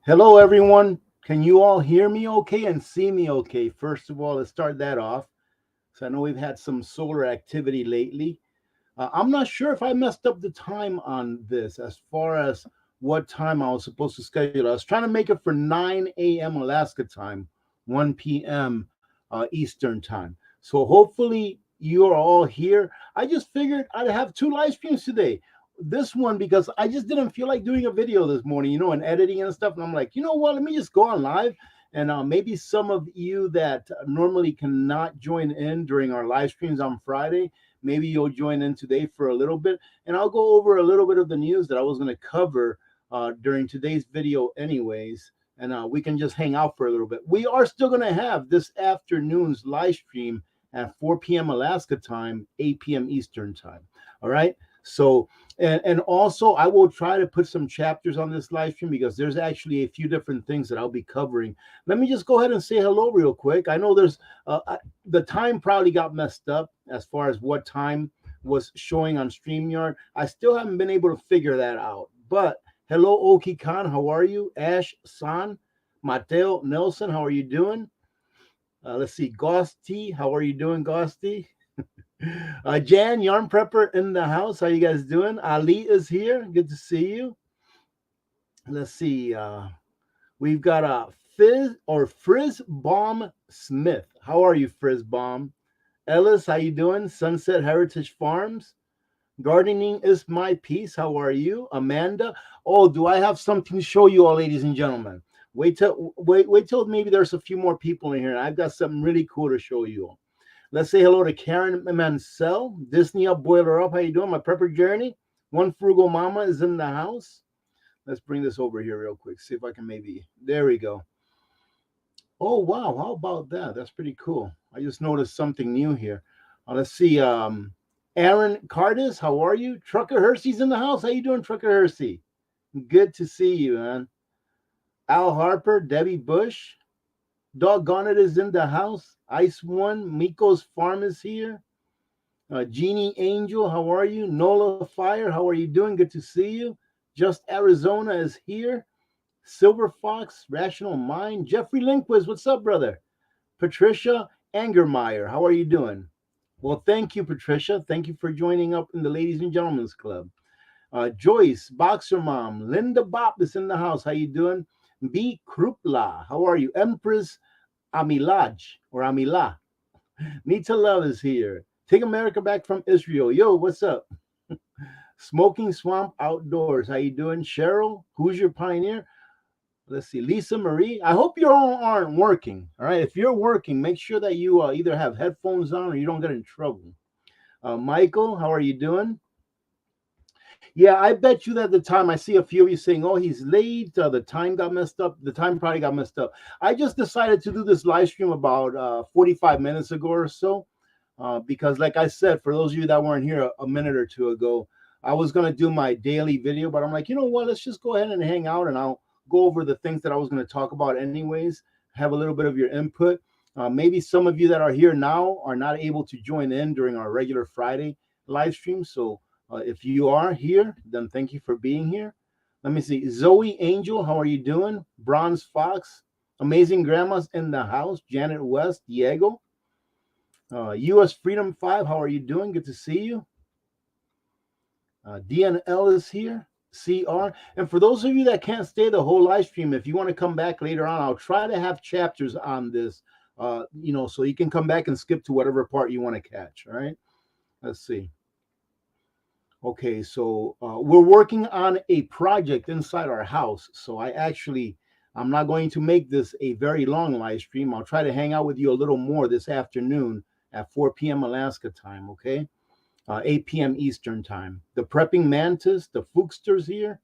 Hello, everyone. Can you all hear me okay and see me okay? First of all, let's start that off. So I know we've had some solar activity lately. I'm not sure if I messed up the time on this as far as what time I was supposed to schedule. I was trying to make it for 9 a.m. Alaska time, 1 p.m. Eastern time. So hopefully you are all here. I just figured I'd have two live streams today. This one because I just didn't feel like doing a video this morning, and editing and stuff. And I'm like, you know what? Let me just go on live. And maybe some of you that normally cannot join in during our live streams on Friday, maybe you'll join in today for a little bit, and I'll go over a little bit of the news that I was going to cover during today's video, anyways. And we can just hang out for a little bit. We are still going to have this afternoon's live stream at 4 p.m. Alaska time, 8 p.m. Eastern time. All right. So, and also, I will try to put some chapters on this live stream because there's actually a few different things that I'll be covering. Let me just go ahead and say hello real quick. I know there's the time probably got messed up as far as what time was showing on StreamYard. I still haven't been able to figure that out. But hello, Oki Khan. How are you? Ash San, Mateo Nelson. How are you doing? Let's see. Gosti. How are you doing, Gosti? Jan, Yarn Prepper in the house. How you guys doing? Ali is here. Good to see you. Let's see. We've got a Frizz Bomb Smith. How are you, Frizz Bomb? Ellis, how you doing? Sunset Heritage Farms. Gardening is my piece. How are you? Amanda. Oh, do I have something to show you all, ladies and gentlemen? Wait till maybe there's a few more people in here. I've got something really cool to show you all. Let's say hello to Karen Mansell. Disney Up, Boiler Up. How you doing? My prepper journey. One Frugal Mama is in the house. Let's bring this over here real quick. See if I can maybe. There we go. Oh wow, how about that? That's pretty cool. I just noticed something new here. Let's see. Aaron Cardis, how are you? Trucker Hersey's in the house. How you doing, Trucker Hersey? Good to see you, man. Al Harper, Debbie Bush, Doggone It is in the house. Ice One, Miko's Farm is here. Jeannie Angel, how are you? Nola Fire, how are you doing? Good to see you. Just Arizona is here. Silver Fox, Rational Mind. Jeffrey Lindquist, what's up, brother? Patricia Angermeyer, how are you doing? Well, thank you, Patricia. Thank you for joining up in the Ladies and Gentlemen's Club. Joyce, Boxer Mom, Linda Bop is in the house. How you doing? B. Krupla, how are you? Empress Amilaj or Amila. Nita Love is here. Take America Back from Israel. Yo, what's up? Smoking Swamp Outdoors. How you doing? Cheryl, who's your pioneer? Let's see. Lisa Marie. I hope your all aren't working. All right. If you're working, make sure that you either have headphones on or you don't get in trouble. Michael, how are you doing? Yeah, I bet you that the time I see a few of you saying, "Oh, he's late. The time got messed up." The time probably got messed up. I just decided to do this live stream about 45 minutes ago or so, because, like I said, for those of you that weren't here a minute or two ago, I was gonna do my daily video, but I'm like, you know what? Let's just go ahead and hang out, and I'll go over the things that I was gonna talk about anyways. Have a little bit of your input. Maybe some of you that are here now are not able to join in during our regular Friday live stream, so. If you are here, then thank you for being here. Let me see. Zoe Angel, how are you doing? Bronze Fox, Amazing Grandma's in the house. Janet West, Diego. US Freedom 5, how are you doing? Good to see you. DNL is here. CR. And for those of you that can't stay the whole live stream, if you want to come back later on, I'll try to have chapters on this, so you can come back and skip to whatever part you want to catch. All right. Let's see. Okay, so we're working on a project inside our house. So I'm not going to make this a very long live stream. I'll try to hang out with you a little more this afternoon at 4 p.m. Alaska time, okay? 8 p.m. Eastern time. The Prepping Mantis, the Fooksters here.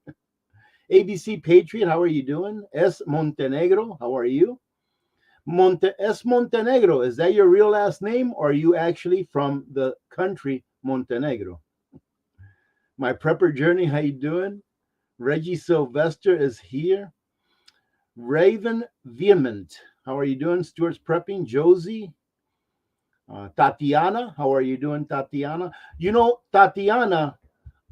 ABC Patriot, how are you doing? S. Montenegro, how are you? Montenegro, is that your real last name, or are you actually from the country Montenegro? My prepper journey, how you doing? Reggie Sylvester is here. Raven Vehement, how are you doing? Stuart's prepping. Josie. Tatiana, how are you doing, Tatiana? You know, Tatiana,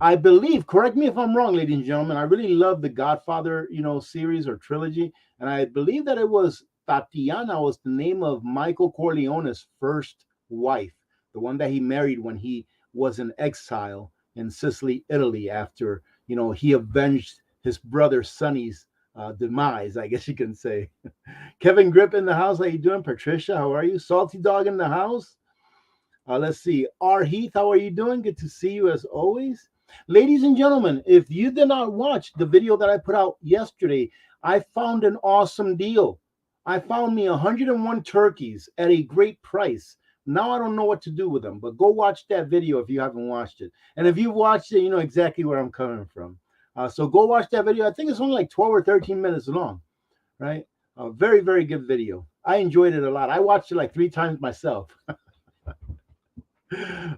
I believe, correct me if I'm wrong, ladies and gentlemen, I really love the Godfather, series or trilogy. And I believe that it was Tatiana was the name of Michael Corleone's first wife, the one that he married when he was in exile in Sicily, Italy, after, he avenged his brother Sonny's demise, I guess you can say. Kevin Grip in the house. How you doing? Patricia, how are you? Salty Dog in the house. Let's see. R. Heath, how are you doing? Good to see you as always. Ladies and gentlemen, if you did not watch the video that I put out yesterday, I found an awesome deal. I found me 101 turkeys at a great price. Now I don't know what to do with them, but go watch that video if you haven't watched it. And if you've watched it, you know exactly where I'm coming from. So go watch that video. I think it's only like 12 or 13 minutes long, right? A very, very good video. I enjoyed it a lot. I watched it like 3 times myself.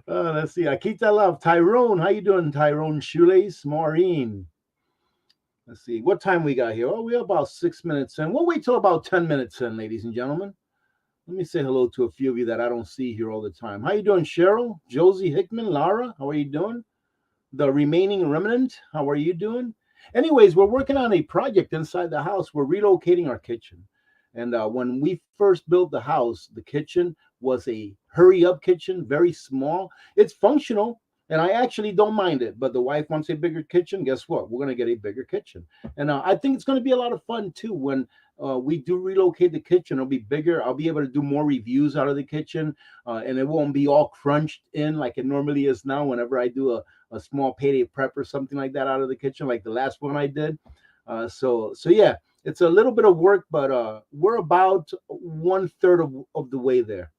Let's see. I keep that love. Tyrone, how you doing, Tyrone Shoelace? Maureen. Let's see. What time we got here? Oh, we're about 6 minutes in. We'll wait till about 10 minutes in, ladies and gentlemen. Let me say hello to a few of you that I don't see here all the time. How you doing, Cheryl? Josie Hickman, Lara, how are you doing? The remaining remnant, how are you doing? Anyways, we're working on a project inside the house. We're relocating our kitchen. And when we first built the house, the kitchen was a hurry up kitchen, very small. It's functional, and I actually don't mind it. But the wife wants a bigger kitchen. Guess what? We're going to get a bigger kitchen. And I think it's going to be a lot of fun too when we do relocate the kitchen. It'll be bigger. I'll be able to do more reviews out of the kitchen, and it won't be all crunched in like it normally is now whenever I do a small payday prep or something like that out of the kitchen, like the last one I did. So yeah, it's a little bit of work, but we're about 1/3 of the way there.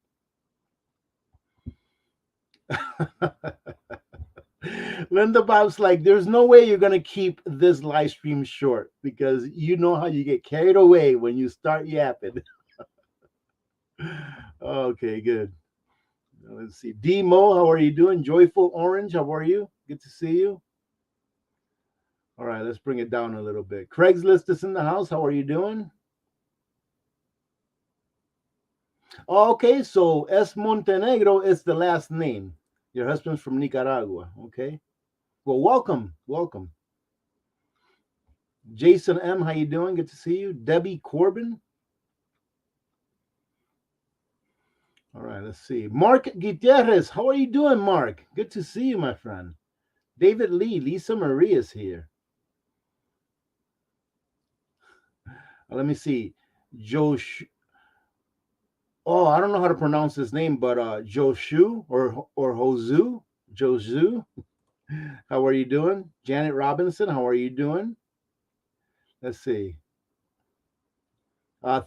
Linda Bob's like, there's no way you're gonna keep this live stream short because you know how you get carried away when you start yapping. Okay, good. Let's see. Demo, how are you doing? Joyful Orange, how are you? Good to see you. All right, let's bring it down a little bit. Craigslist is in the house. How are you doing? Okay, so S. Montenegro is the last name. Your husband's from Nicaragua. Okay. Well, welcome. Welcome. Jason M., how you doing? Good to see you. Debbie Corbin. All right, let's see. Mark Gutierrez, how are you doing, Mark? Good to see you, my friend. David Lee, Lisa Marie is here. Let me see. Josh. Oh, I don't know how to pronounce his name, but Joshu or Hozu. Josu. How are you doing? Janet Robinson, how are you doing? Let's see.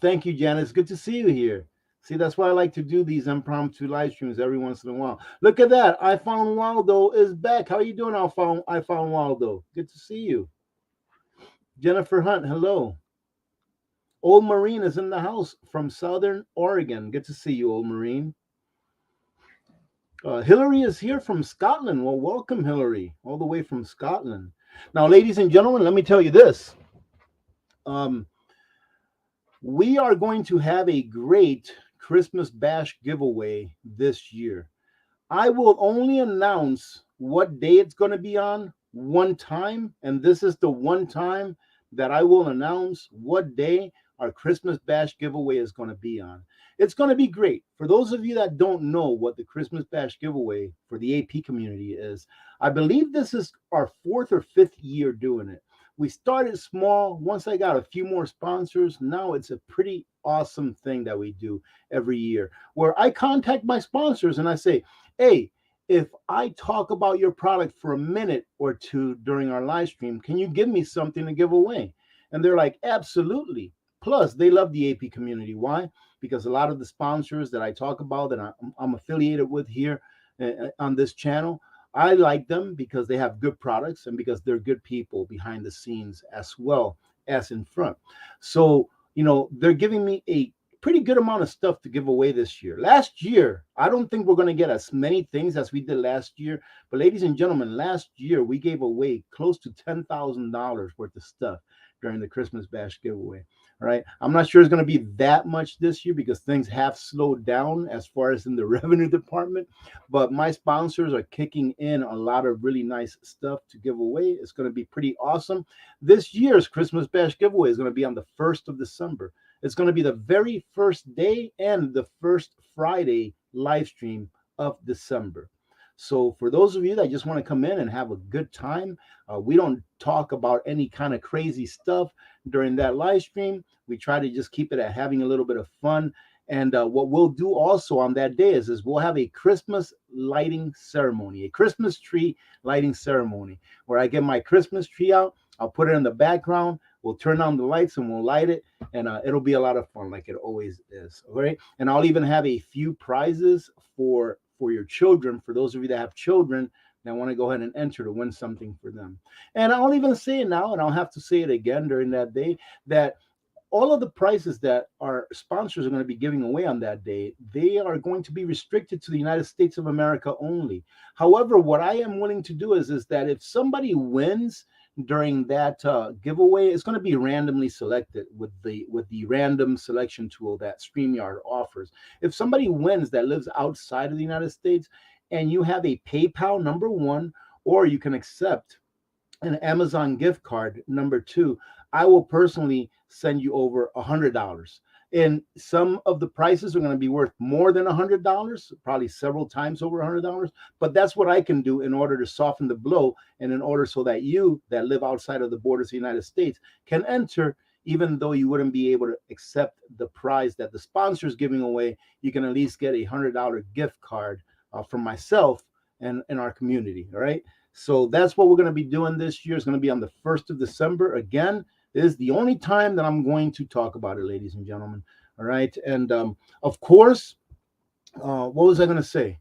Thank you, Janet. It's good to see you here. See, that's why I like to do these impromptu live streams every once in a while. Look at that. I found Waldo is back. How are you doing? I found Waldo. Good to see you. Jennifer Hunt, hello. Old Marine is in the house from Southern Oregon. Good to see you, Old Marine. Hillary is here from Scotland. Well, welcome, Hillary, all the way from Scotland. Now, ladies and gentlemen, let me tell you this. We are going to have a great Christmas Bash giveaway this year. I will only announce what day it's going to be on one time, and this is the one time that I will announce what day our Christmas Bash giveaway is going to be on. It's going to be great. For those of you that don't know what the Christmas Bash giveaway for the AP community is, I believe this is our 4th or 5th year doing it. We started small. Once I got a few more sponsors, now it's a pretty awesome thing that we do every year where I contact my sponsors and I say, hey, if I talk about your product for a minute or two during our live stream, can you give me something to give away? And they're like, absolutely. Plus, they love the AP community. Why? Because a lot of the sponsors that I talk about that I'm affiliated with here on this channel, I like them because they have good products and because they're good people behind the scenes as well as in front. So, they're giving me a pretty good amount of stuff to give away this year. Last year, I don't think we're going to get as many things as we did last year. But ladies and gentlemen, last year we gave away close to $10,000 worth of stuff. during the Christmas Bash giveaway. All right. I'm not sure it's going to be that much this year because things have slowed down as far as in the revenue department. But my sponsors are kicking in a lot of really nice stuff to give away. It's going to be pretty awesome. This year's Christmas Bash giveaway is going to be on the 1st of December. It's going to be the very first day and the first Friday live stream of December. So for those of you that just want to come in and have a good time, we don't talk about any kind of crazy stuff during that live stream. We try to just keep it at having a little bit of fun. And what we'll do also on that day is we'll have a Christmas lighting ceremony, a Christmas tree lighting ceremony, where I get my Christmas tree out. I'll put it in the background. We'll turn on the lights and we'll light it, and it'll be a lot of fun, like it always is. All right, and I'll even have a few prizes for your children, for those of you that have children that want to go ahead and enter to win something for them. And I'll even say it now, and I'll have to say it again during that day, that all of the prizes that our sponsors are going to be giving away on that day, they are going to be restricted to the United States of America only. However, what I am willing to do is that if somebody wins during that giveaway, it's going to be randomly selected with the random selection tool that StreamYard offers. If somebody wins that lives outside of the United States and you have a PayPal, number one, or you can accept an Amazon gift card, number two, I will personally send you over $100. And some of the prices are going to be worth more than $100, probably several times over $100. But that's what I can do in order to soften the blow, and in order so that you that live outside of the borders of the United States can enter, even though you wouldn't be able to accept the prize that the sponsor is giving away. You can at least get a $100 gift card from myself and our community. All right. So that's what we're going to be doing this year. It's going to be on the 1st of December. Again, this is the only time that I'm going to talk about it, ladies and gentlemen. All right. And of course, what was I going to say?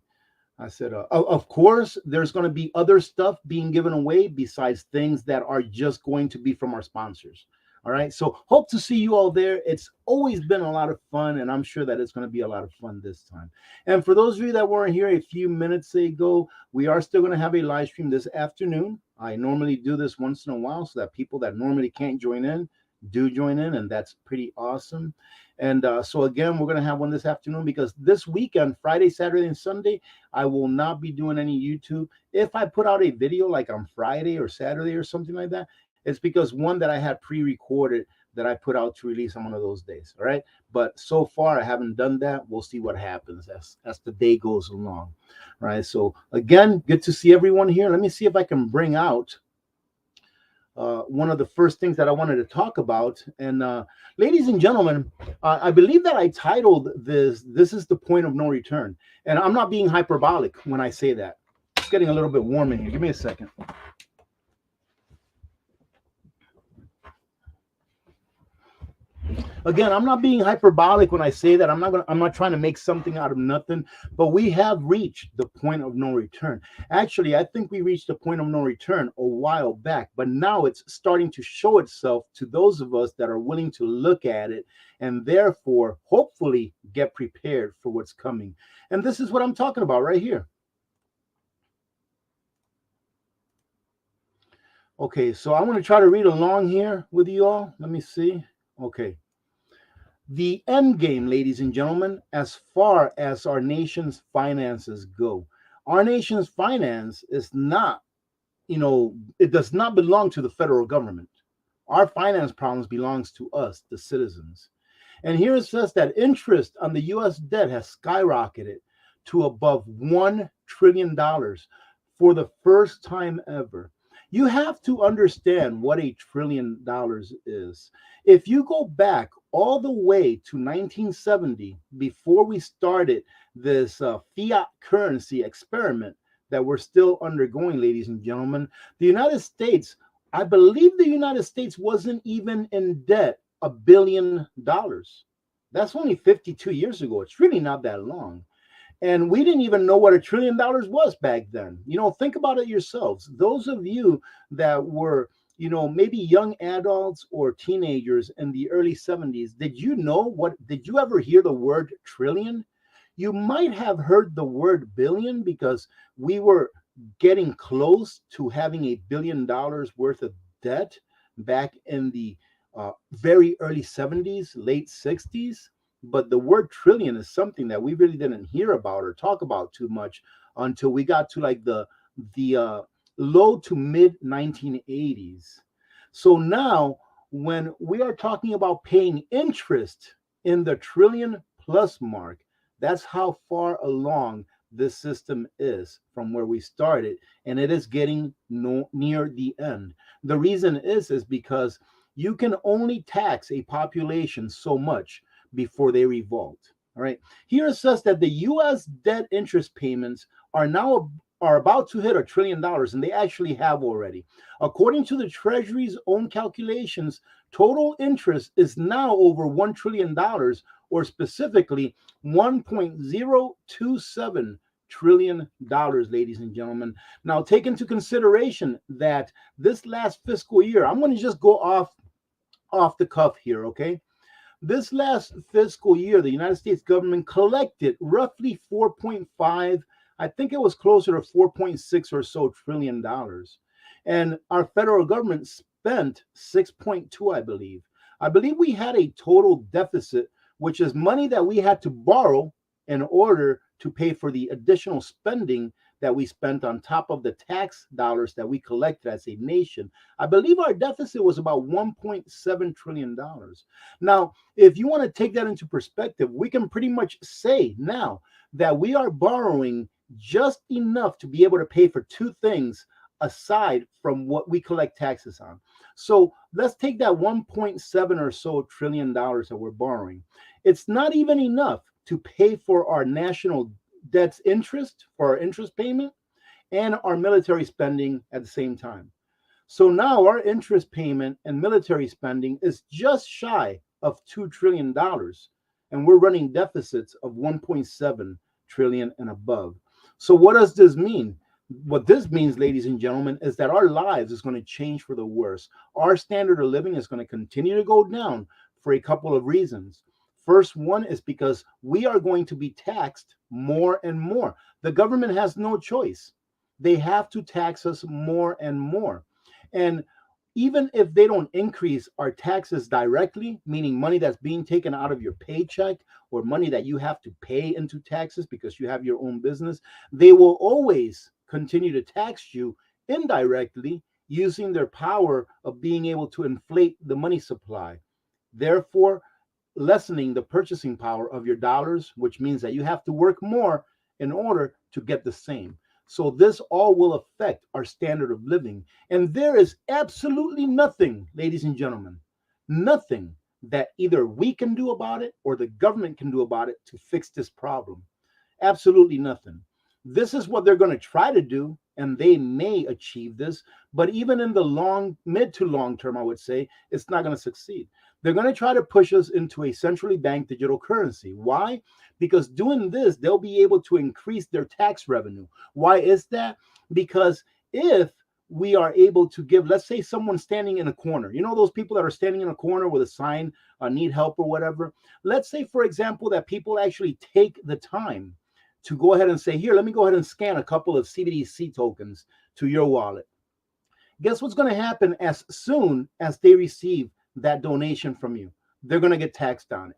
I said, of course, there's going to be other stuff being given away besides things that are just going to be from our sponsors. All right. So hope to see you all there. It's always been a lot of fun, and I'm sure that it's going to be a lot of fun this time. And for those of you that weren't here a few minutes ago, we are still going to have a live stream this afternoon. I normally do this once in a while so that people that normally can't join in do join in, and that's pretty awesome. And so again, we're going to have one this afternoon because this weekend, Friday, Saturday, and Sunday, I will not be doing any YouTube. If I put out a video like on Friday or Saturday or something like that, it's because one that I had pre-recorded that I put out to release on one of those days. All right. But so far I haven't done that. We'll see what happens as the day goes along. All right. So again, good to see everyone here. Let me see if I can bring out one of the first things that I wanted to talk about. And ladies and gentlemen, I believe that I titled this is the point of no return. And I'm not being hyperbolic when I say that. It's getting a little bit warm in here. Give me a second. Again, I'm not being hyperbolic when I say that. I'm not trying to make something out of nothing, but we have reached the point of no return. Actually, I think we reached the point of no return a while back, but now it's starting to show itself to those of us that are willing to look at it and therefore hopefully get prepared for what's coming. And this is what I'm talking about right here. Okay, so I'm going to try to read along here with you all. Let me see. Okay. The end game, ladies and gentlemen, as far as our nation's finances go, our nation's finance is not, it does not belong to the federal government. Our finance problems belongs to us, the citizens. And here it says that interest on the U.S. debt has skyrocketed to above $1 trillion for the first time ever. You have to understand what $1 trillion is. If you go back all the way to 1970, before we started this fiat currency experiment that we're still undergoing, ladies and gentlemen, the United States, I believe the United States wasn't even in debt $1 billion. That's only 52 years ago. It's really not that long. And we didn't even know what $1 trillion was back then. Think about it yourselves. Those of you that were, maybe young adults or teenagers in the early 70s, did you ever hear the word trillion? You might have heard the word billion because we were getting close to having $1 billion worth of debt back in the very early 70s, late 60s. But the word trillion is something that we really didn't hear about or talk about too much until we got to like the low to mid 1980s. So now, when we are talking about paying interest in the trillion plus mark, that's how far along this system is from where we started, and it is getting near the end. The reason is because you can only tax a population so much before they revolt. All right. Here it says that the U.S. debt interest payments are about to hit $1 trillion, and they actually have already. According to the Treasury's own calculations, total interest is now over $1 trillion, or specifically $1.027 trillion, ladies and gentlemen. Now, take into consideration that this last fiscal year, I'm going to just go off the cuff here, okay? This last fiscal year, the United States government collected roughly 4.5, I think it was closer to 4.6 or so trillion dollars. And our federal government spent 6.2, I believe. I believe we had a total deficit, which is money that we had to borrow in order to pay for the additional spending that we spent on top of the tax dollars that we collected as a nation. I believe our deficit was about $1.7 trillion. Now, if you want to take that into perspective, we can pretty much say now that we are borrowing just enough to be able to pay for two things aside from what we collect taxes on. So let's take that 1.7 or so trillion dollars that we're borrowing. It's not even enough to pay for our national debt's interest, for our interest payment, and our military spending at the same time. So now our interest payment and military spending is just shy of $2 trillion, and we're running deficits of 1.7 trillion and above. So what does this mean? What this means, ladies and gentlemen, is that our lives is going to change for the worse. Our standard of living is going to continue to go down for a couple of reasons. First one is because we are going to be taxed more and more. The government has no choice. They have to tax us more and more. And even if they don't increase our taxes directly, meaning money that's being taken out of your paycheck or money that you have to pay into taxes because you have your own business, they will always continue to tax you indirectly using their power of being able to inflate the money supply. Therefore, lessening the purchasing power of your dollars, which means that you have to work more in order to get the same. So this all will affect our standard of living. And there is absolutely nothing, ladies and gentlemen, nothing that either we can do about it or the government can do about it to fix this problem. Absolutely nothing. This is what they're going to try to do, and they may achieve this, but even in the mid to long term, I would say it's not going to succeed. They're going to try to push us into a centrally banked digital currency. Why? Because doing this, they'll be able to increase their tax revenue. Why is that? Because if we are able to give, let's say someone standing in a corner, you know, those people that are standing in a corner with a sign, need help or whatever. Let's say, for example, that people actually take the time to go ahead and say, here, let me go ahead and scan a couple of CBDC tokens to your wallet. Guess what's going to happen as soon as they receive that donation from you? They're going to get taxed on it.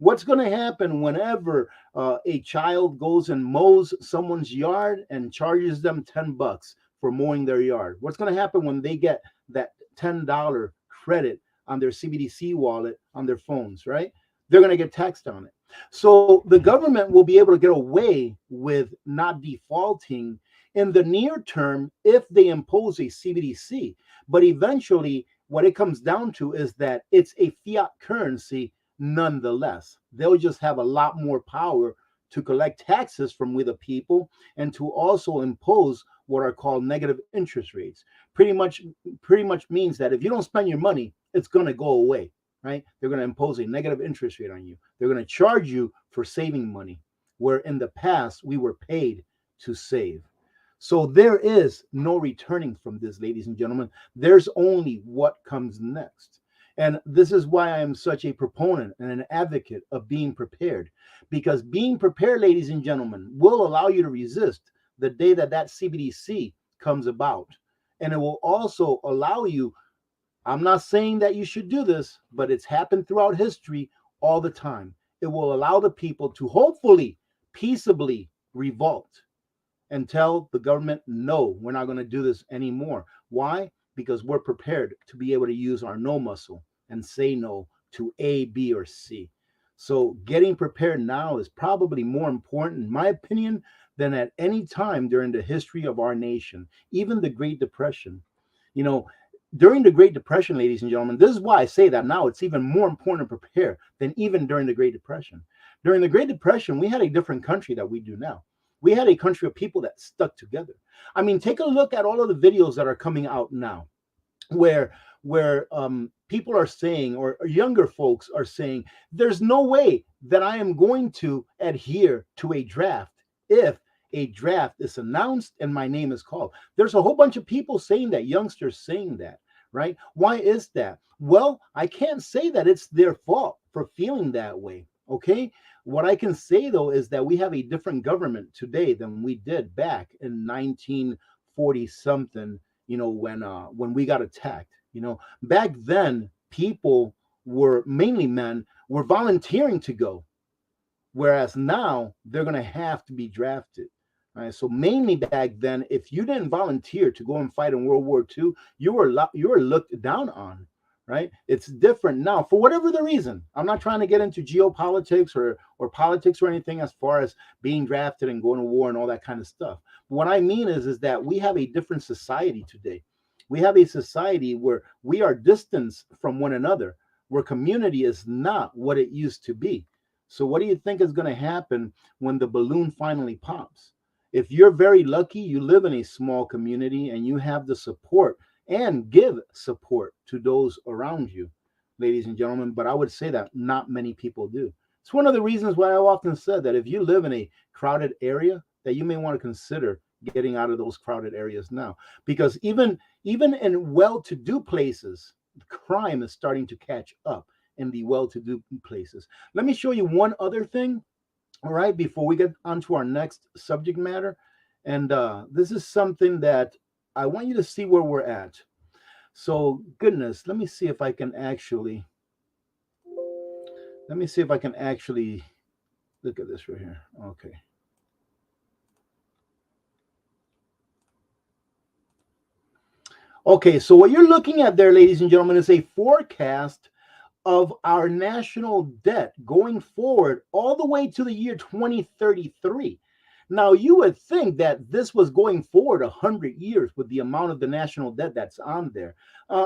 What's going to happen whenever a child goes and mows someone's yard and charges them $10 for mowing their yard? What's going to happen when they get that $10 credit on their CBDC wallet on their phones, right? They're going to get taxed on it. So the government will be able to get away with not defaulting in the near term if they impose a CBDC. But eventually, what it comes down to is that it's a fiat currency nonetheless. They'll just have a lot more power to collect taxes from we the people and to also impose what are called negative interest rates. Pretty much means that if you don't spend your money, it's going to go away. Right? They're going to impose a negative interest rate on you. They're going to charge you for saving money, where in the past we were paid to save. So there is no returning from this, ladies and gentlemen. There's only what comes next. And this is why I am such a proponent and an advocate of being prepared, because being prepared, ladies and gentlemen, will allow you to resist the day that CBDC comes about. And it will also allow you I'm not saying that you should do this, but it's happened throughout history all the time. It will allow the people to hopefully peaceably revolt and tell the government, no, we're not going to do this anymore. Why? Because we're prepared to be able to use our no muscle and say no to A, B, or C. So getting prepared now is probably more important, in my opinion, than at any time during the history of our nation, even the Great Depression. You know, during the Great Depression, ladies and gentlemen, this is why I say that now it's even more important to prepare than even during the Great Depression. During the Great Depression, we had a different country that we do now. We had a country of people that stuck together. I mean, take a look at all of the videos that are coming out now, where people are saying, or younger folks are saying, there's no way that I am going to adhere to a draft if a draft is announced and my name is called. There's a whole bunch of people saying that, youngsters saying that, right? Why is that? Well, I can't say that it's their fault for feeling that way. Okay. What I can say though is that we have a different government today than we did back in 1940 something, when we got attacked. Back then people were, mainly men, were volunteering to go, whereas now they're going to have to be drafted. All right, so mainly back then, if you didn't volunteer to go and fight in World War II, you were looked down on. Right? It's different now for whatever the reason. I'm not trying to get into geopolitics or politics or anything as far as being drafted and going to war and all that kind of stuff. What I mean is that we have a different society today. We have a society where we are distanced from one another, where community is not what it used to be. So what do you think is going to happen when the balloon finally pops? If you're very lucky, you live in a small community and you have the support and give support to those around you, ladies and gentlemen. But I would say that not many people do. It's one of the reasons why I've often said that if you live in a crowded area, that you may want to consider getting out of those crowded areas now, because even in well-to-do places, crime is starting to catch up in the well-to-do places. Let me show you one other thing, all right, before we get onto our next subject matter. And this is something that I want you to see where we're at. So, goodness, let me see if I can actually look at this right here. Okay. Okay, so what you're looking at there, ladies and gentlemen, is a forecast of our national debt going forward all the way to the year 2033. Now, you would think that this was going forward 100 years with the amount of the national debt that's on there.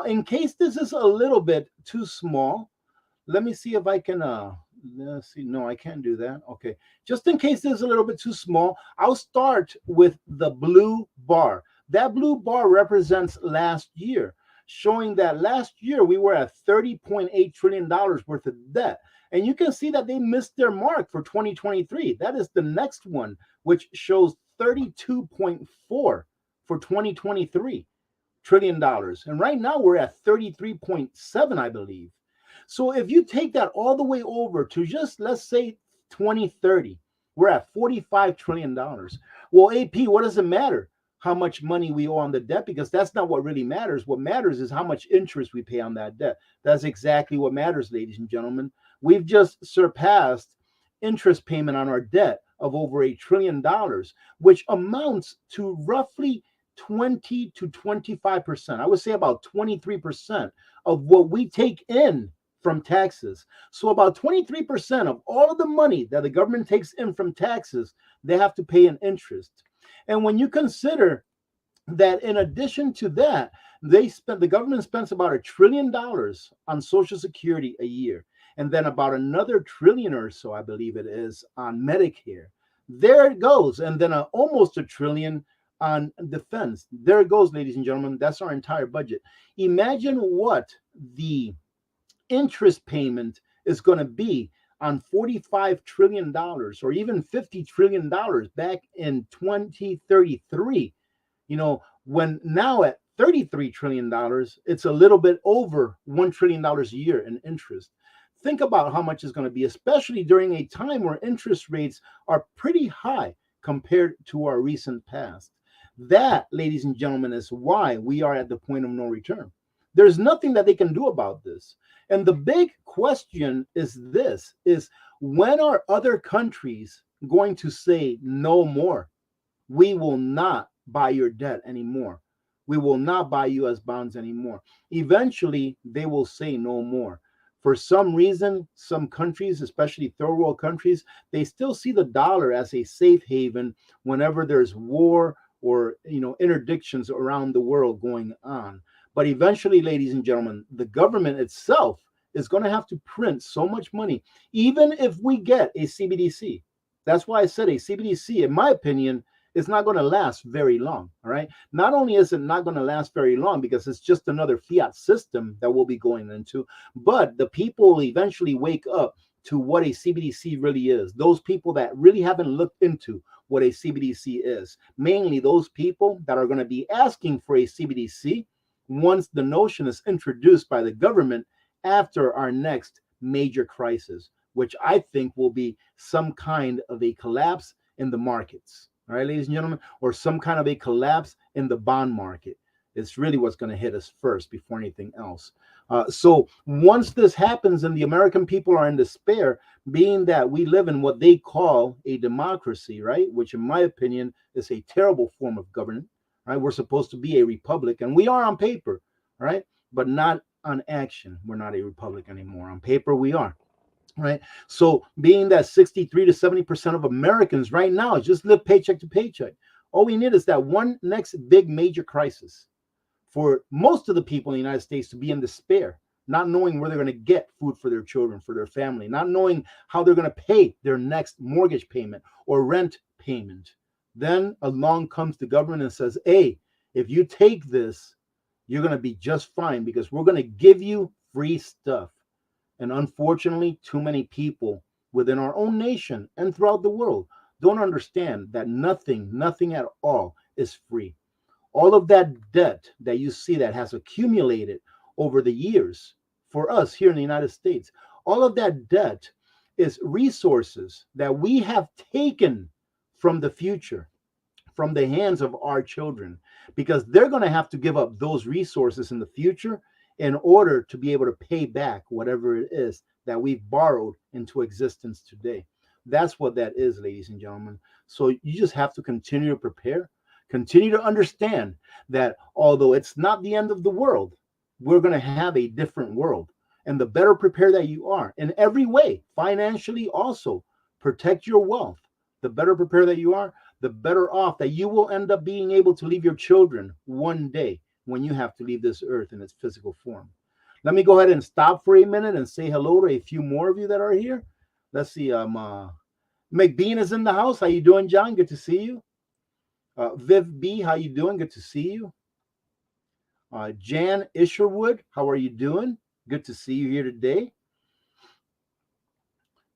In case this is a little bit too small, let me see if I can. Let's see. No, I can't do that. Okay. Just in case this is a little bit too small, I'll start with the blue bar. That blue bar represents last year, showing that last year we were at $30.8 trillion worth of debt. And you can see that they missed their mark for 2023. That is the next one, which shows 32.4 for 2023 trillion dollars. And right now we're at 33.7, I believe. So if you take that all the way over to just, let's say, 2030, we're at $45 trillion. Well, AP, what does it matter how much money we owe on the debt? Because that's not what really matters. What matters is how much interest we pay on that debt. That's exactly what matters, ladies and gentlemen. We've just surpassed interest payment on our debt of over $1 trillion, which amounts to roughly 20 to 25%. I would say about 23% of what we take in from taxes. So about 23% of all of the money that the government takes in from taxes, they have to pay in interest. And when you consider that in addition to that, the government spends about $1 trillion on Social Security a year, and then about another trillion or so, I believe it is, on Medicare. There it goes. And then almost $1 trillion on defense. There it goes, ladies and gentlemen. That's our entire budget. Imagine what the interest payment is going to be on $45 trillion or even $50 trillion back in 2033. When now at $33 trillion, it's a little bit over $1 trillion a year in interest. Think about how much it's going to be, especially during a time where interest rates are pretty high compared to our recent past. That, ladies and gentlemen, is why we are at the point of no return. There's nothing that they can do about this. And the big question is this, is when are other countries going to say no more? We will not buy your debt anymore. We will not buy US bonds anymore. Eventually, they will say no more. For some reason, some countries, especially third world countries, they still see the dollar as a safe haven whenever there's war or interdictions around the world going on. But eventually, ladies and gentlemen, the government itself is going to have to print so much money, even if we get a CBDC. That's why I said a CBDC, in my opinion, is not going to last very long. All right. Not only is it not going to last very long because it's just another fiat system that we'll be going into, but the people will eventually wake up to what a CBDC really is. Those people that really haven't looked into what a CBDC is, mainly those people that are going to be asking for a CBDC once the notion is introduced by the government after our next major crisis, which I think will be some kind of a collapse in the markets. All right, ladies and gentlemen, or some kind of a collapse in the bond market. It's really what's going to hit us first before anything else. So once this happens and the American people are in despair, being that we live in what they call a democracy, right, which in my opinion is a terrible form of government, right? We're supposed to be a republic, and we are on paper, right, but not on action. We're not a republic anymore. On paper, we are. Right. So being that 63 to 70% of Americans right now just live paycheck to paycheck, all we need is that one next big major crisis for most of the people in the United States to be in despair, not knowing where they're going to get food for their children, for their family, not knowing how they're going to pay their next mortgage payment or rent payment. Then along comes the government and says, hey, if you take this, you're going to be just fine because we're going to give you free stuff. And unfortunately, too many people within our own nation and throughout the world don't understand that nothing at all is free. All of that debt that you see that has accumulated over the years for us here in the United States, all of that debt is resources that we have taken from the future, from the hands of our children, because they're going to have to give up those resources in the future in order to be able to pay back whatever it is that we've borrowed into existence today. That's what that is, ladies and gentlemen. So you just have to continue to prepare, continue to understand that although it's not the end of the world, we're going to have a different world. And the better prepared that you are in every way, financially also, protect your wealth. The better prepared that you are, the better off that you will end up being able to leave your children one day when you have to leave this earth in its physical form. Let me go ahead and stop for a minute and say hello to a few more of you that are here. Let's see. McBean is in the house. How you doing, John? Good to see you. Viv B, how you doing? Good to see you. Jan Isherwood, how are you doing? Good to see you here today.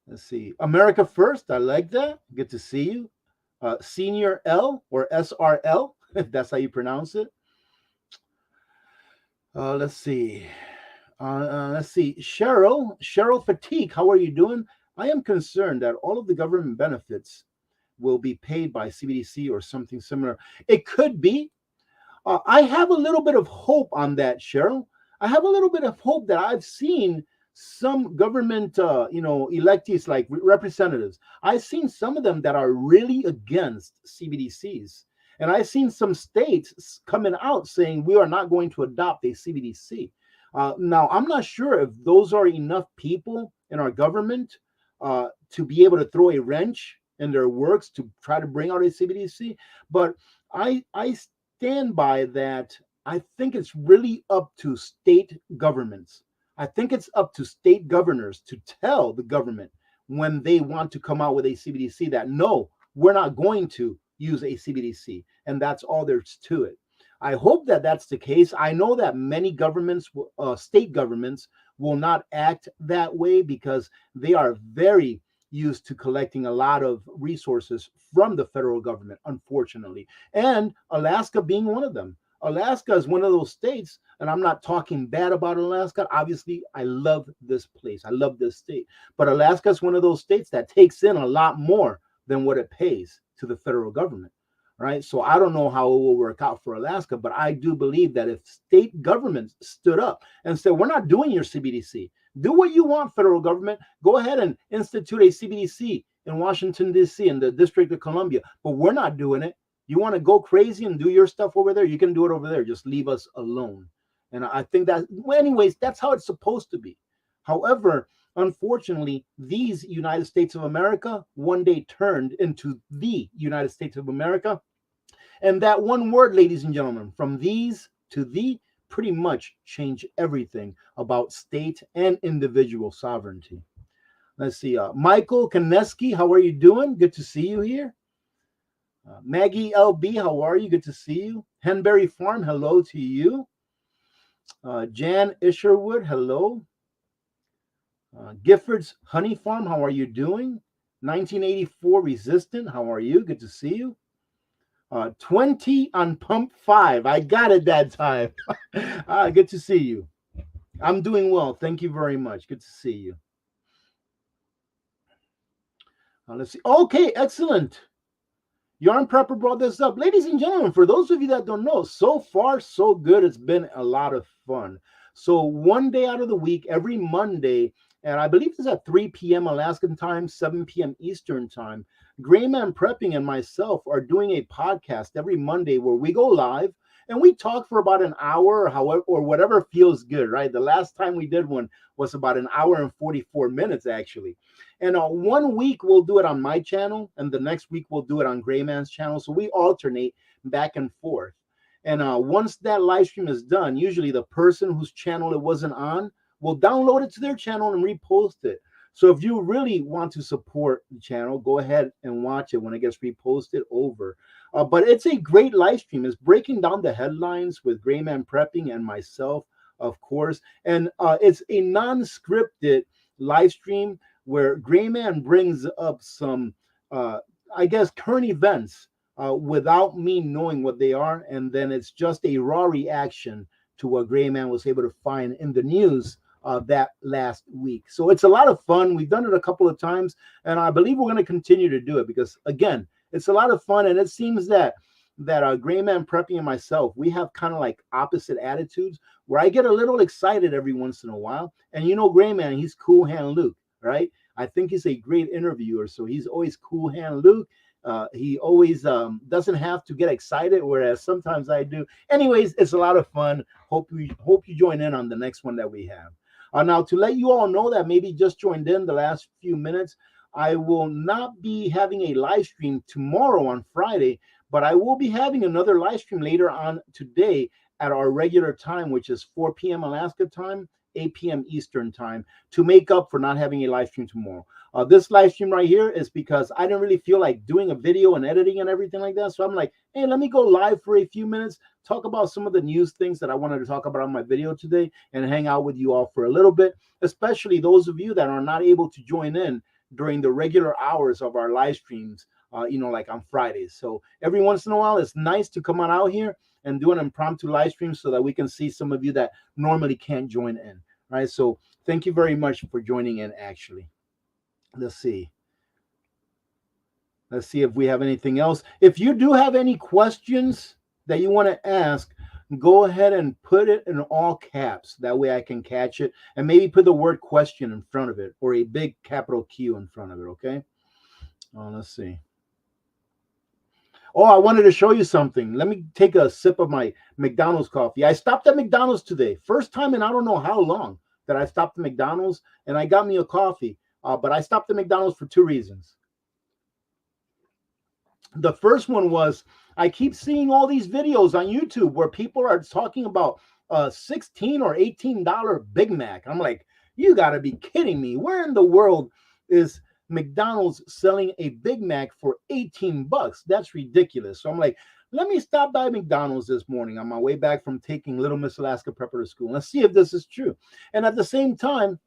Let's see. America First, I like that. Good to see you. Senior L or SRL, if that's how you pronounce it. Let's see. Cheryl Fatigue, how are you doing? I am concerned that all of the government benefits will be paid by CBDC or something similar. It could be. I have a little bit of hope on that, Cheryl. I have a little bit of hope that I've seen some government, electees like representatives. I've seen some of them that are really against CBDCs. And I've seen some states coming out saying we are not going to adopt a CBDC. Now, I'm not sure if those are enough people in our government to be able to throw a wrench in their works to try to bring out a CBDC. But I stand by that. I think it's really up to state governments. I think it's up to state governors to tell the government when they want to come out with a CBDC that no, we're not going to use a CBDC. And that's all there's to it. I hope that that's the case. I know that many governments, state governments, will not act that way because they are very used to collecting a lot of resources from the federal government, unfortunately. And Alaska being one of them. Alaska is one of those states, and I'm not talking bad about Alaska. Obviously, I love this place. I love this state. But Alaska is one of those states that takes in a lot more than what it pays to the federal government. right? So I don't know how it will work out for Alaska, but I do believe that if state governments stood up and said, we're not doing your CBDC, do what you want, federal government, go ahead and institute a CBDC in Washington, D.C., in the District of Columbia, but we're not doing it. You want to go crazy and do your stuff over there? You can do it over there. Just leave us alone. And I think that, well, anyways, that's how it's supposed to be. However, unfortunately, these United States of America one day turned into the United States of America. And that one word, ladies and gentlemen, from these to the, pretty much changed everything about state and individual sovereignty. Let's see. Michael Koneski, how are you doing? Good to see you here. Maggie LB, how are you? Good to see you. Henbury Farm, hello to you. Jan Isherwood, hello. Gifford's Honey Farm, how are you doing? 1984 Resistant, how are you? Good to see you. 20 on pump 5. I got it that time. Good to see you. I'm doing well. Thank you very much. Good to see you. Let's see. Okay, excellent. Yarn Prepper brought this up. Ladies and gentlemen, for those of you that don't know, so far, so good. It's been a lot of fun. So one day out of the week, every Monday, and I believe it's at 3 p.m. Alaskan time, 7 p.m. Eastern time, Grayman Prepping and myself are doing a podcast every Monday where we go live and we talk for about an hour or however, or whatever feels good, right? The last time we did one was about an hour and 44 minutes, actually. And 1 week we'll do it on my channel, and the next week we'll do it on Grayman's channel. So we alternate back and forth. And once that live stream is done, usually the person whose channel it wasn't on will download it to their channel and repost it. So if you really want to support the channel, go ahead and watch it when it gets reposted over. But it's a great live stream. It's breaking down the headlines with Grayman Prepping and myself, of course. And it's a non-scripted live stream where Grayman brings up some, I guess, current events without me knowing what they are. And then it's just a raw reaction to what Grayman was able to find in the news that last week. So it's a lot of fun. We've done it a couple of times, and I believe we're going to continue to do it because, again, it's a lot of fun. And it seems that Grayman Prepping and myself, we have kind of like opposite attitudes where I get a little excited every once in a while. And you know, Grayman, he's Cool Hand Luke, right? I think he's a great interviewer. So he's always Cool Hand Luke. He always doesn't have to get excited, whereas sometimes I do. Anyways, it's a lot of fun. Hope you join in on the next one that we have. Now, to let you all know that maybe just joined in the last few minutes, I will not be having a live stream tomorrow on Friday, but I will be having another live stream later on today at our regular time, which is 4 p.m. Alaska time, 8 p.m. Eastern time, to make up for not having a live stream tomorrow. This live stream right here is because I didn't really feel like doing a video and editing and everything like that. So I'm like, hey, let me go live for a few minutes, talk about some of the news things that I wanted to talk about on my video today, and hang out with you all for a little bit, especially those of you that are not able to join in during the regular hours of our live streams, like on Fridays. So every once in a while, it's nice to come on out here and do an impromptu live stream so that we can see some of you that normally can't join in, right? So thank you very much for joining in, actually. Let's see if we have anything else. If you do have any questions that you want to ask, go ahead and put it in all caps. That way I can catch it, and maybe put the word question in front of it or a big capital Q in front of it, okay? Let's see. Oh, I wanted to show you something. Let me take a sip of my McDonald's coffee. I stopped at McDonald's today. First time in I don't know how long that I stopped at McDonald's, and I got me a coffee. But I stopped at McDonald's for 2 reasons. The first one was I keep seeing all these videos on YouTube where people are talking about $16 or $18 Big Mac. I'm like, you got to be kidding me. Where in the world is McDonald's selling a Big Mac for 18 bucks? That's ridiculous. So I'm like, let me stop by McDonald's this morning on my way back from taking Little Miss Alaska Prepper to school. Let's see if this is true. And at the same time,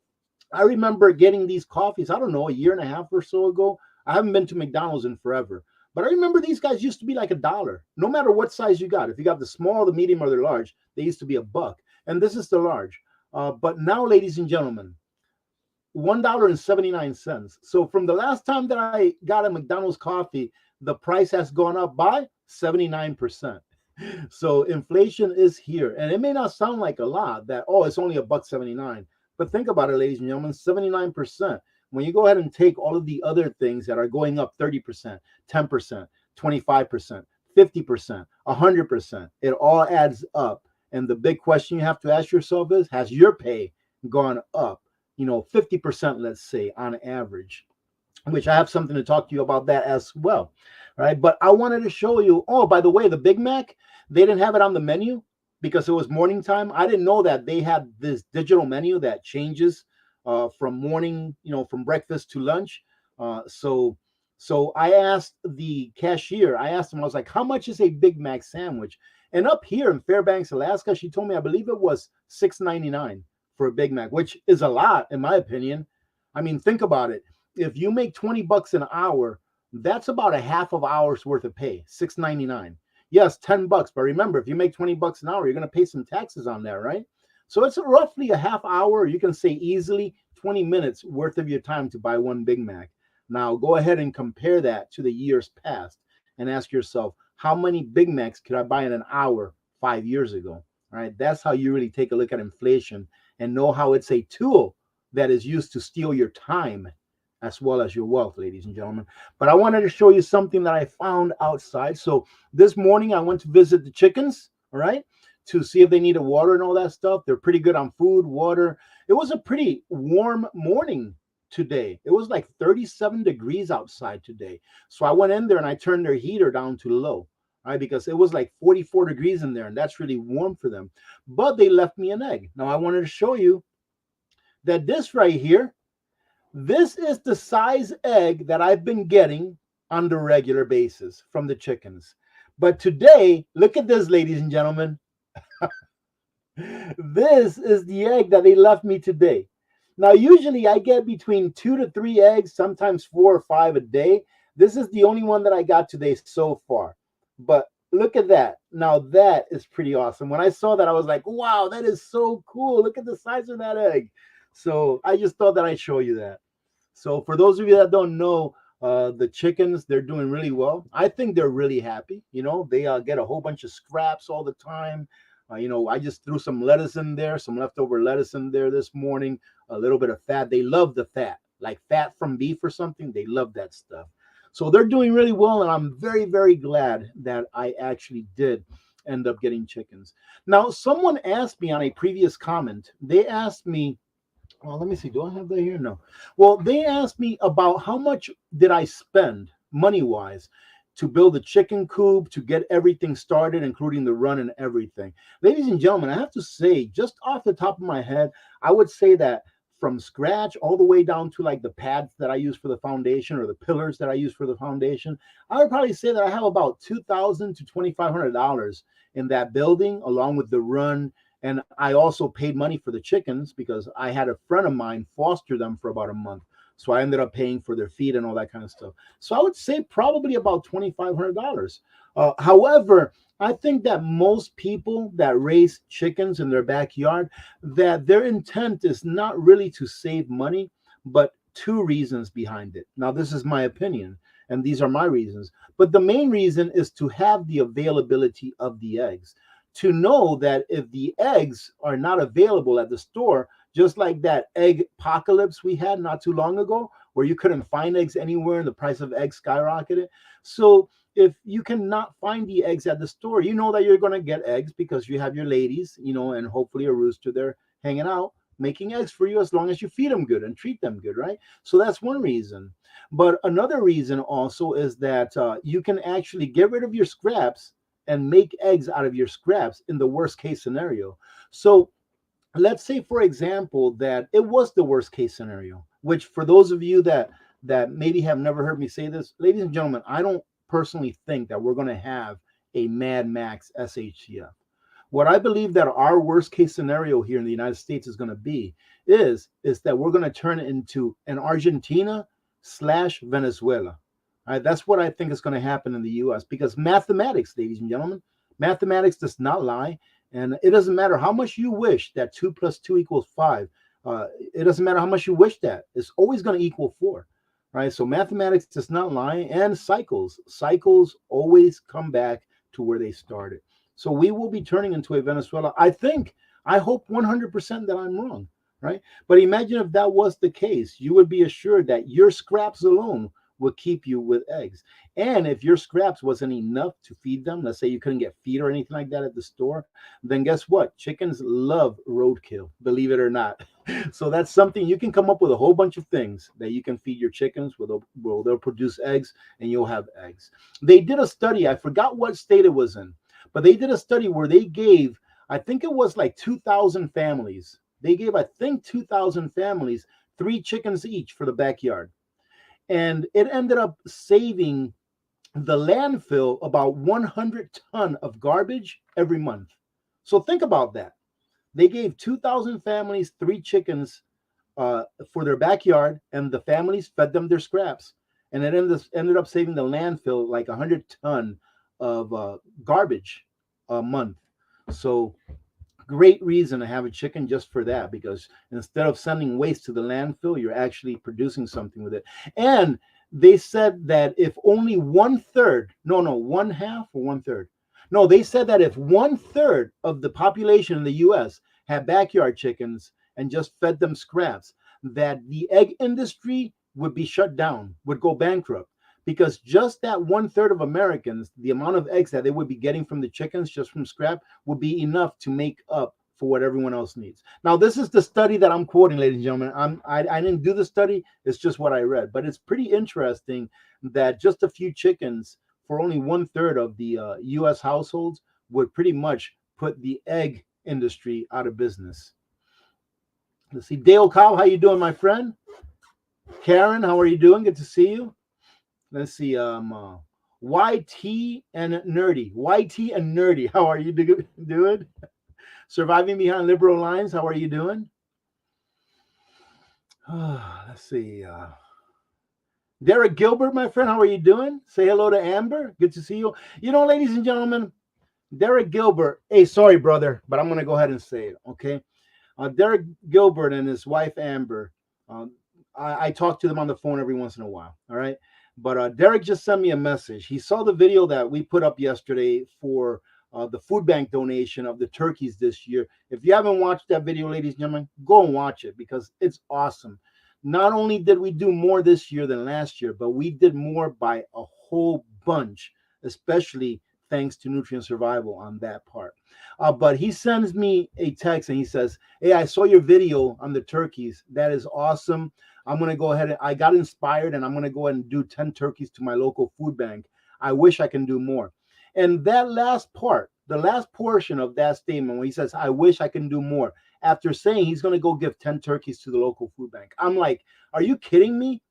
I remember getting these coffees, I don't know, a year and a half or so ago. I haven't been to McDonald's in forever. But I remember these guys used to be like $1, no matter what size you got. If you got the small, the medium, or the large, they used to be $1. And this is the large. But now, ladies and gentlemen, $1.79. So from the last time that I got a McDonald's coffee, the price has gone up by 79%. So inflation is here, and it may not sound like a lot that, oh, it's only a buck 79, but think about it, ladies and gentlemen, 79%. When you go ahead and take all of the other things that are going up 30%, 10%, 25%, 50%, 100%, it all adds up. And the big question you have to ask yourself is, has your pay gone up, 50%, let's say, on average? Which I have something to talk to you about that as well, right? But I wanted to show you, oh, by the way, the Big Mac, they didn't have it on the menu because it was morning time. I didn't know that they had this digital menu that changes from morning, from breakfast to lunch. So I asked the cashier, I asked him, I was like, how much is a Big Mac sandwich? And up here in Fairbanks, Alaska, she told me, I believe it was $6.99 for a Big Mac, which is a lot, in my opinion. I mean, think about it. If you make 20 bucks an hour, that's about a half of hour's worth of pay, $6.99. Yes, 10 bucks, but remember, if you make 20 bucks an hour, you're going to pay some taxes on that, right? So it's roughly a half hour, you can say easily 20 minutes worth of your time to buy one Big Mac. Now go ahead and compare that to the years past and ask yourself, how many Big Macs could I buy in an hour 5 years ago? All right, that's how you really take a look at inflation and know how it's a tool that is used to steal your time as well as your wealth, ladies and gentlemen. But I wanted to show you something that I found outside. So this morning I went to visit the chickens, all right, to see if they needed water and all that stuff. They're pretty good on food, water. It was a pretty warm morning today. It was like 37 degrees outside today. So I went in there and I turned their heater down to low, right, because it was like 44 degrees in there, and that's really warm for them. But they left me an egg. Now I wanted to show you that this right here, this is the size egg that I've been getting on the regular basis from the chickens. But today, look at this, ladies and gentlemen. This is the egg that they left me today. Now, usually I get between 2 to 3 eggs, sometimes 4 or 5 a day. This is the only one that I got today so far. But look at that. Now, that is pretty awesome. When I saw that, I was like, wow, that is so cool. Look at the size of that egg. So I just thought that I'd show you that. So for those of you that don't know, the chickens, they're doing really well. I think they're really happy. They get a whole bunch of scraps all the time. I just threw some lettuce in there, some leftover lettuce in there this morning, a little bit of fat. They love the fat, like fat from beef or something. They love that stuff. So they're doing really well, and I'm very, very glad that I actually did end up getting chickens. Now, someone asked me on a previous comment, they asked me, well, let me see. Do I have that here? No. Well, they asked me about how much did I spend money-wise to build the chicken coop, to get everything started, including the run and everything. Ladies and gentlemen, I have to say, just off the top of my head, I would say that from scratch all the way down to like the pads that I use for the foundation or the pillars that I use for the foundation, I would probably say that I have about $2,000 to $2,500 in that building, along with the run. And I also paid money for the chickens because I had a friend of mine foster them for about a month. So I ended up paying for their feed and all that kind of stuff. So I would say probably about $2,500. However, I think that most people that raise chickens in their backyard, that their intent is not really to save money, but two reasons behind it. Now, this is my opinion, and these are my reasons. But the main reason is to have the availability of the eggs. To know that if the eggs are not available at the store, just like that egg apocalypse we had not too long ago, where you couldn't find eggs anywhere and the price of eggs skyrocketed. So if you cannot find the eggs at the store, you know that you're going to get eggs because you have your ladies, and hopefully a rooster there hanging out, making eggs for you as long as you feed them good and treat them good, right? So that's one reason. But another reason also is that you can actually get rid of your scraps and make eggs out of your scraps in the worst case scenario. So let's say, for example, that it was the worst case scenario, which for those of you that maybe have never heard me say this, ladies and gentlemen, I don't personally think that we're going to have a Mad Max SHTF. What I believe that our worst case scenario here in the United States is going to be is that we're going to turn it into an Argentina/Venezuela. All right, that's what I think is going to happen in the U.S. because mathematics, ladies and gentlemen, mathematics does not lie. And it doesn't matter how much you wish that 2 + 2 = 5. It doesn't matter how much you wish that. It's always going to equal 4. right? So mathematics does not lie, and cycles always come back to where they started. So we will be turning into a Venezuela. I hope 100% that I'm wrong, right? But imagine if that was the case, you would be assured that your scraps alone would keep you with eggs. And if your scraps wasn't enough to feed them, let's say you couldn't get feed or anything like that at the store, then guess what? Chickens love roadkill, believe it or not. So that's something you can come up with a whole bunch of things that you can feed your chickens where they'll produce eggs and you'll have eggs. They did a study, I forgot what state it was in, but they did a study where they gave, I think it was like 2,000 families. They gave, I think, 2,000 families three chickens each for the backyard. And it ended up saving the landfill about 100 ton of garbage every month. So think about that. They gave 2,000 families three chickens for their backyard, and the families fed them their scraps. And it ended up saving the landfill like 100 ton of garbage a month. So great reason to have a chicken just for that, because instead of sending waste to the landfill, you're actually producing something with it. And they said that if only one third, no, one half or one third, no, they said that if one third of the population in the US had backyard chickens and just fed them scraps, that the egg industry would be shut down, would go bankrupt, because just that one third of Americans, the amount of eggs that they would be getting from the chickens just from scrap would be enough to make up for what everyone else needs. Now, this is the study that I'm quoting, ladies and gentlemen. I didn't do the study, it's just what I read, but it's pretty interesting that just a few chickens for only one third of the U.S. households would pretty much put the egg industry out of business. Let's see, Dale Cow, how you doing, my friend? Karen, how are you doing? Good to see you. Let's see. YT and Nerdy. YT and Nerdy. How are you doing? Surviving behind liberal lines. How are you doing? Let's see. Derek Gilbert, my friend. How are you doing? Say hello to Amber. Good to see you. You know, ladies and gentlemen, Derek Gilbert. Hey, sorry, brother, but I'm going to go ahead and say it. Okay. Derek Gilbert and his wife Amber. I talk to them on the phone every once in a while. All right. But Derek just sent me a message. He saw the video that we put up yesterday for the food bank donation of the turkeys this year. If you haven't watched that video, ladies and gentlemen, go and watch it because it's awesome. Not only did we do more this year than last year, but we did more by a whole bunch, especially thanks to Nutrient Survival on that part. But he sends me a text and he says, "Hey, I saw your video on the turkeys. That is awesome. I'm going to go ahead and I got inspired and I'm going to go ahead and do 10 turkeys to my local food bank. I wish I can do more." And that last part, the last portion of that statement, when he says, "I wish I can do more," after saying he's going to go give 10 turkeys to the local food bank, I'm like, are you kidding me?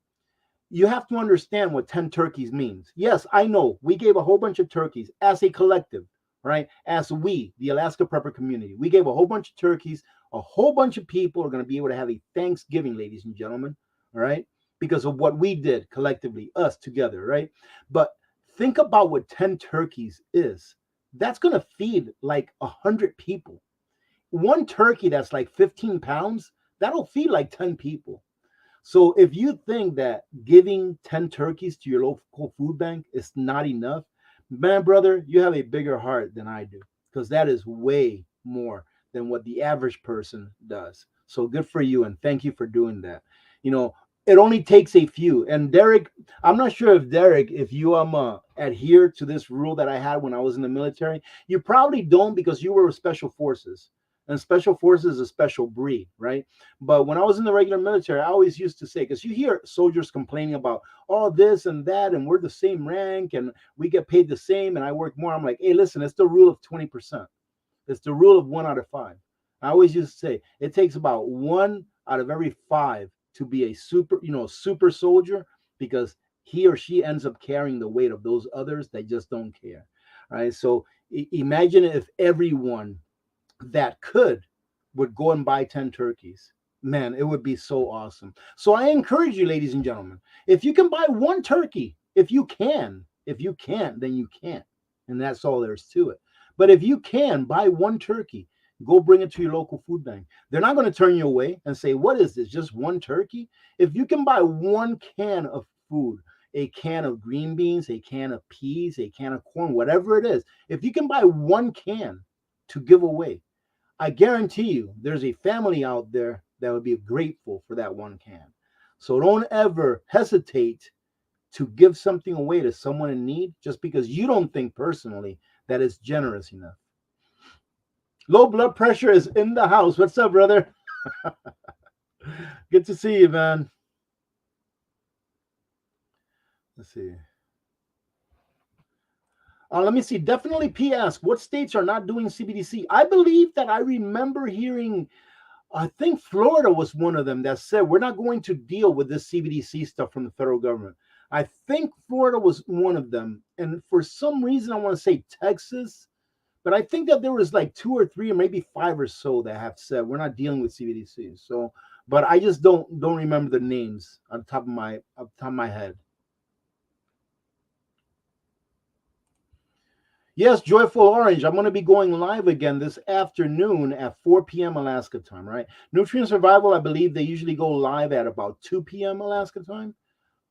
You have to understand what 10 turkeys means. Yes, I know we gave a whole bunch of turkeys as a collective, right? As we, the Alaska Prepper community, we gave a whole bunch of turkeys. A whole bunch of people are going to be able to have a Thanksgiving, ladies and gentlemen, all right? Because of what we did collectively, us together, right? But think about what 10 turkeys is. That's going to feed like 100 people. One turkey that's like 15 pounds, that'll feed like 10 people. So if you think that giving 10 turkeys to your local food bank is not enough, man, brother, you have a bigger heart than I do because that is way more than what the average person does. So good for you and thank you for doing that. You know, it only takes a few. And Derek, I'm not sure if Derek, if you adhere to this rule that I had when I was in the military, you probably don't because you were with special forces. And special forces is a special breed, right? But when I was in the regular military, I always used to say, because you hear soldiers complaining about all this and that, and we're the same rank and we get paid the same and I work more. I'm like, hey, listen, it's the rule of 20%. It's the rule of 1 out of 5. I always used to say it takes about 1 out of every 5 to be a super soldier because he or she ends up carrying the weight of those others that just don't care. Right. So imagine if everyone that would go and buy 10 turkeys. Man, it would be so awesome. So I encourage you, ladies and gentlemen, if you can buy one turkey, if you can't, then you can't. And that's all there is to it. But if you can buy one turkey, Go bring it to your local food bank. They're not going to turn you away and say, what is this? Just one turkey? If you can buy one can of food, a can of green beans, a can of peas, a can of corn, whatever it is, if you can buy one can to give away, I guarantee you there's a family out there that would be grateful for that one can. So don't ever hesitate to give something away to someone in need just because you don't think personally that it's generous enough. Low blood pressure is in the house. What's up, brother? Good to see you, man. Let's see. Let me see. Definitely P ask, what states are not doing CBDC? I believe that I remember hearing, I think Florida was one of them that said, we're not going to deal with this CBDC stuff from the federal government. I think Florida was one of them. And for some reason, I want to say Texas, but I think that there was like 2 or 3 or maybe 5 or so that have said we're not dealing with CBDC. So, but I just don't remember the names on top of my head. Yes, Joyful Orange. I'm going to be going live again this afternoon at 4 p.m. Alaska time, right? Nutrient Survival, I believe they usually go live at about 2 p.m. Alaska time.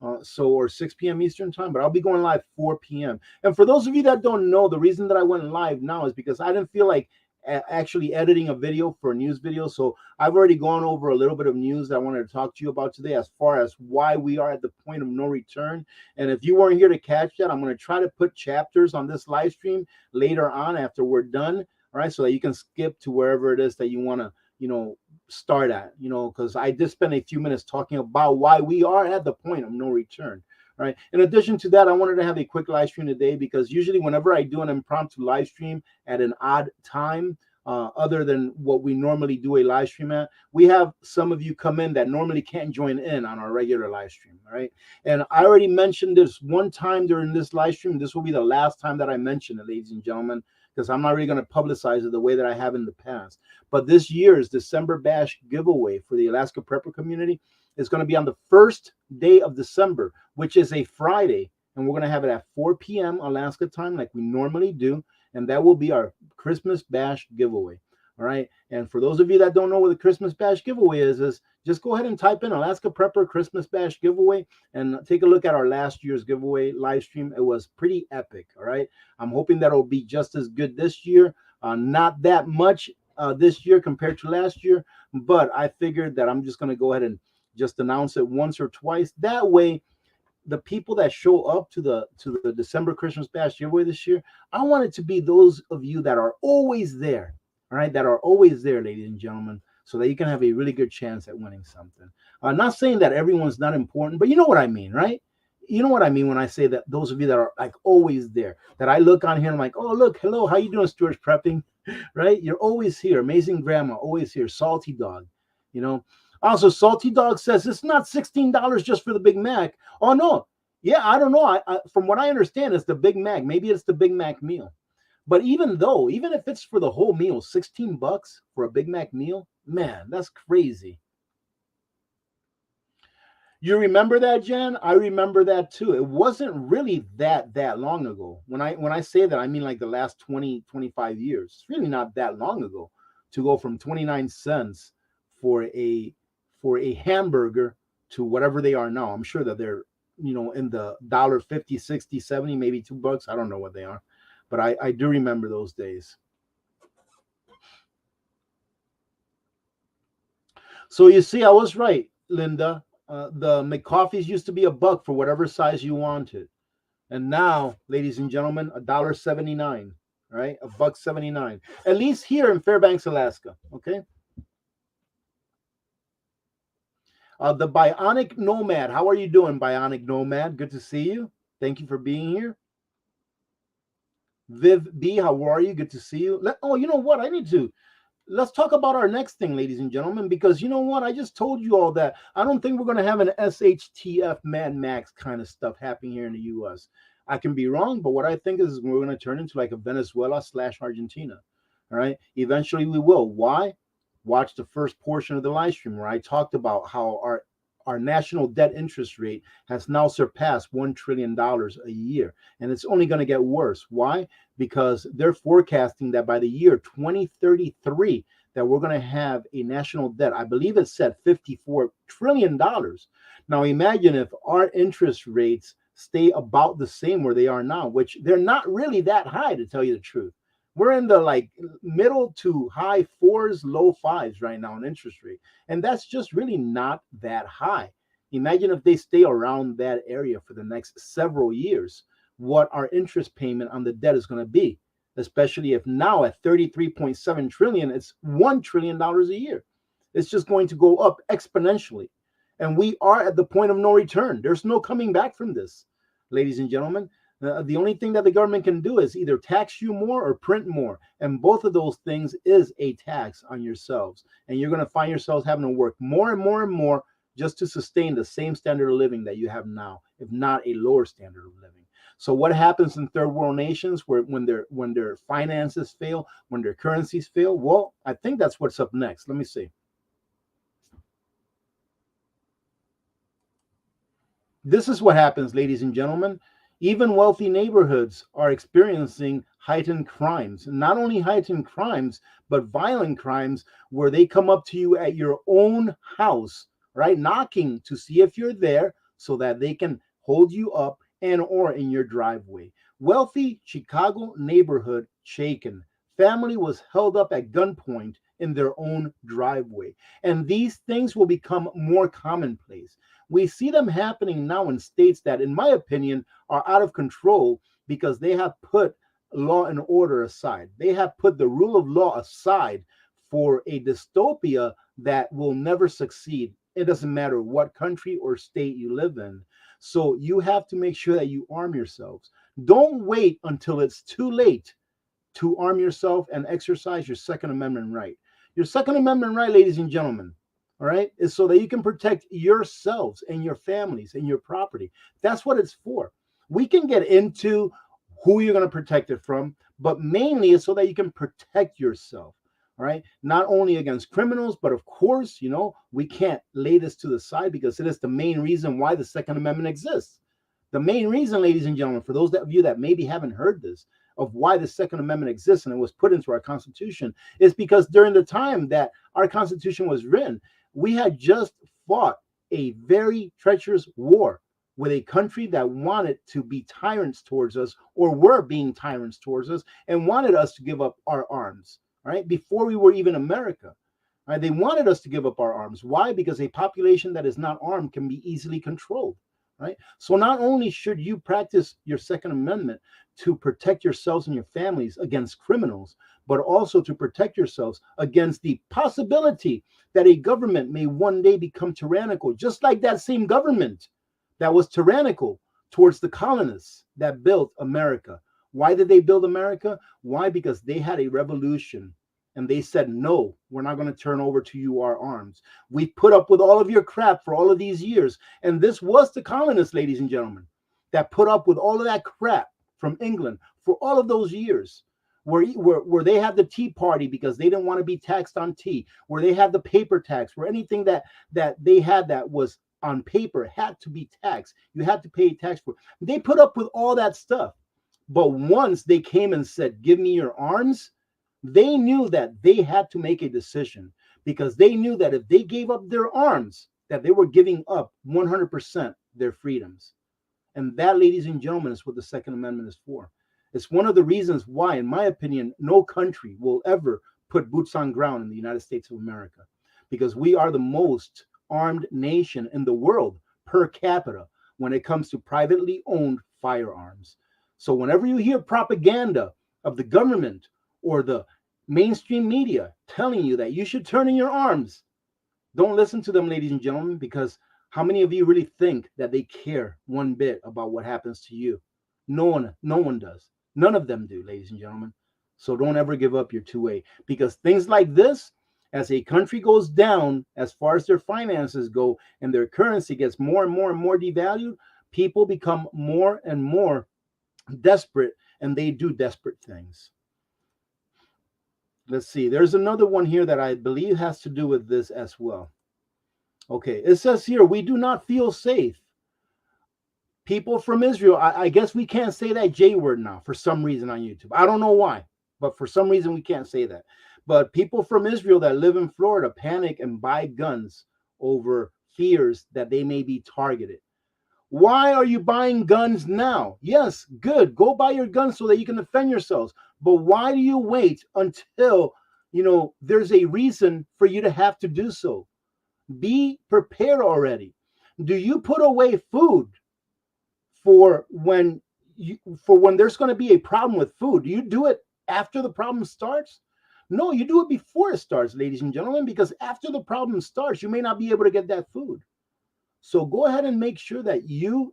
Or 6 p.m. Eastern time, but I'll be going live 4 p.m. And for those of you that don't know, the reason that I went live now is because I didn't feel like actually editing a video for a news video. So I've already gone over a little bit of news that I wanted to talk to you about today as far as why we are at the point of no return. And if you weren't here to catch that, I'm going to try to put chapters on this live stream later on after we're done. All right, so that you can skip to wherever it is that you want to, start at, because I did spend a few minutes talking about why we are at the point of no return. Right. In addition to that, I wanted to have a quick live stream today because usually whenever I do an impromptu live stream at an odd time, other than what we normally do a live stream at, we have some of you come in that normally can't join in on our regular live stream. Right. And I already mentioned this one time during this live stream. This will be the last time that I mention it, ladies and gentlemen, because I'm not really going to publicize it the way that I have in the past. But this year's December Bash giveaway for the Alaska Prepper community is going to be on the first day of December, which is a Friday. And we're going to have it at 4 p.m. Alaska time, like we normally do. And that will be our Christmas Bash giveaway. All right. And for those of you that don't know what the Christmas Bash giveaway is just go ahead and type in Alaska Prepper Christmas Bash giveaway and take a look at our last year's giveaway live stream. It was pretty epic. All right. I'm hoping that it'll be just as good this year. Not that much this year compared to last year, but I figured that I'm just going to go ahead and just announce it once or twice. That way, the people that show up to the December Christmas Bash giveaway this year, I want it to be those of you that are always there, all right, that are always there, ladies and gentlemen, so that you can have a really good chance at winning something. Not saying that everyone's not important, but you know what I mean, right? You know what I mean when I say that those of you that are like always there, that I look on here and I'm like, oh, look, hello, how you doing, Stuart's Prepping? Right? You're always here. Amazing Grandma, always here. Salty Dog, Also, Salty Dog says it's not $16 just for the Big Mac. Oh, no. Yeah, I don't know. From what I understand, it's the Big Mac. Maybe it's the Big Mac meal. But even if it's for the whole meal, $16 for a Big Mac meal, man, that's crazy. You remember that, Jen? I remember that too. It wasn't really that long ago. When I say that, I mean like the last 20, 25 years. It's really not that long ago to go from 29 cents for a hamburger to whatever they are now. I'm sure that they're, in the $1.50, 60, 70, maybe $2. I don't know what they are. But I do remember those days. So you see, I was right, Linda. The McCoffees used to be $1 for whatever size you wanted, and now, ladies and gentlemen, $1.79, right? $1.79, at least here in Fairbanks, Alaska. Okay. The Bionic Nomad. How are you doing, Bionic Nomad? Good to see you. Thank you for being here. Viv B, how are you? Good to see you. You know what? Let's talk about our next thing, ladies and gentlemen, because you know what? I just told you all that. I don't think we're going to have an SHTF Mad Max kind of stuff happening here in the U.S. I can be wrong, but what I think is we're going to turn into like a Venezuela / Argentina. All right. Eventually we will. Why? Watch the first portion of the live stream where I talked about how our our national debt interest rate has now surpassed $1 trillion a year, and it's only going to get worse. Why? Because they're forecasting that by the year 2033, that we're going to have a national debt. I believe it's set $54 trillion. Now imagine if our interest rates stay about the same where they are now, which they're not really that high, to tell you the truth. We're in the like middle to high fours, low fives right now in interest rate. And that's just really not that high. Imagine if they stay around that area for the next several years, what our interest payment on the debt is going to be, especially if now at 33.7 trillion, it's $1 trillion a year. It's just going to go up exponentially. And we are at the point of no return. There's no coming back from this, ladies and gentlemen. The only thing that the government can do is either tax you more or print more. And both of those things is a tax on yourselves. And you're going to find yourselves having to work more and more and more just to sustain the same standard of living that you have now, if not a lower standard of living. So what happens in third world nations when their finances fail, when their currencies fail? Well, I think that's what's up next. Let me see. This is what happens, ladies and gentlemen. Even wealthy neighborhoods are experiencing heightened crimes. Not only heightened crimes, but violent crimes where they come up to you at your own house, right? Knocking to see if you're there so that they can hold you up and or in your driveway. Wealthy Chicago neighborhood shaken. Family was held up at gunpoint in their own driveway. And these things will become more commonplace. We see them happening now in states that, in my opinion, are out of control because they have put law and order aside. They have put the rule of law aside for a dystopia that will never succeed. It doesn't matter what country or state you live in. So you have to make sure that you arm yourselves. Don't wait until it's too late to arm yourself and exercise your Second Amendment right. Your Second Amendment right, ladies and gentlemen, all right, is so that you can protect yourselves and your families and your property. That's what it's for. We can get into who you're going to protect it from, but mainly it's so that you can protect yourself. All right, not only against criminals, but of course, we can't lay this to the side because it is the main reason why the Second Amendment exists. The main reason, ladies and gentlemen, for those of you that maybe haven't heard this, of why the Second Amendment exists and it was put into our Constitution, is because during the time that our Constitution was written, we had just fought a very treacherous war with a country that wanted to be tyrants towards us, or were being tyrants towards us, and wanted us to give up our arms, right? Before we were even America. Right? They wanted us to give up our arms. Why? Because a population that is not armed can be easily controlled. Right? So not only should you practice your Second Amendment to protect yourselves and your families against criminals, but also to protect yourselves against the possibility that a government may one day become tyrannical, just like that same government that was tyrannical towards the colonists that built America. Why did they build America? Why? Because they had a revolution. And they said, no, we're not going to turn over to you our arms. We've put up with all of your crap for all of these years. And this was the colonists, ladies and gentlemen, that put up with all of that crap from England for all of those years, where they had the Tea Party because they didn't want to be taxed on tea, where they had the paper tax, where anything that they had that was on paper had to be taxed. You had to pay tax for it. They put up with all that stuff. But once they came and said, give me your arms, they knew that they had to make a decision, because they knew that if they gave up their arms, that they were giving up 100% their freedoms. And that, ladies and gentlemen, is what the Second Amendment is for. It's one of the reasons why, in my opinion, no country will ever put boots on ground in the United States of America, because we are the most armed nation in the world per capita when it comes to privately owned firearms. So whenever you hear propaganda of the government or the mainstream media telling you that you should turn in your arms, don't listen to them, ladies and gentlemen, because how many of you really think that they care one bit about what happens to you? No one does. None of them do, ladies and gentlemen. So don't ever give up your 2A, because things like this, as a country goes down as far as their finances go and their currency gets more and more and more devalued, people become more and more desperate, and they do desperate things. Let's see. There's another one here that I believe has to do with this as well. Okay, it says here, we do not feel safe. People from Israel, I guess we can't say that J word now for some reason on YouTube. I don't know why, but for some reason we can't say that. But people from Israel that live in Florida panic and buy guns over fears that they may be targeted. Why are you buying guns now? Yes, good. Go buy your guns so that you can defend yourselves. But why do you wait until, there's a reason for you to have to do so? Be prepared already. Do you put away food for when there's going to be a problem with food? Do you do it after the problem starts? No, you do it before it starts, ladies and gentlemen, because after the problem starts, you may not be able to get that food. So go ahead and make sure that you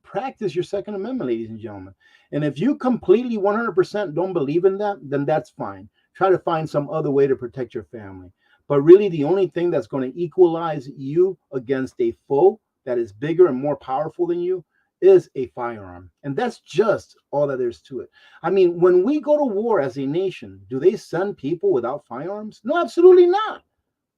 practice your Second Amendment, ladies and gentlemen. And if you completely 100% don't believe in that, then that's fine. Try to find some other way to protect your family. But really, the only thing that's going to equalize you against a foe that is bigger and more powerful than you is a firearm. And that's just all that there's to it. I mean, when we go to war as a nation, do they send people without firearms? No, absolutely not.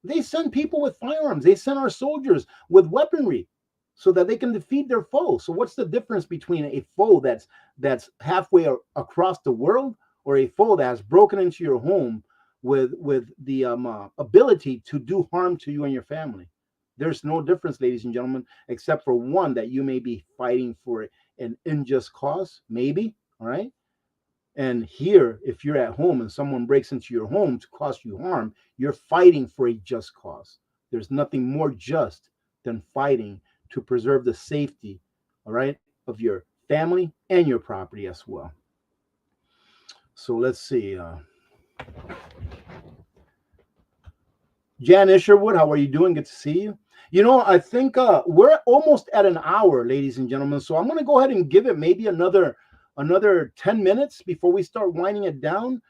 They send people with firearms. They send our soldiers with weaponry so that they can defeat their foe. So what's the difference between a foe that's halfway across the world, or a foe that has broken into your home with the ability to do harm to you and your family? There's no difference, ladies and gentlemen, except for one, that you may be fighting for an unjust cause, maybe. All right. And here, if you're at home and someone breaks into your home to cause you harm, you're fighting for a just cause. There's nothing more just than fighting to preserve the safety, all right, of your family and your property as well. So let's see. Jan Isherwood, how are you doing? Good to see you. I think we're almost at an hour, ladies and gentlemen. So I'm going to go ahead and give it maybe another 10 minutes before we start winding it down.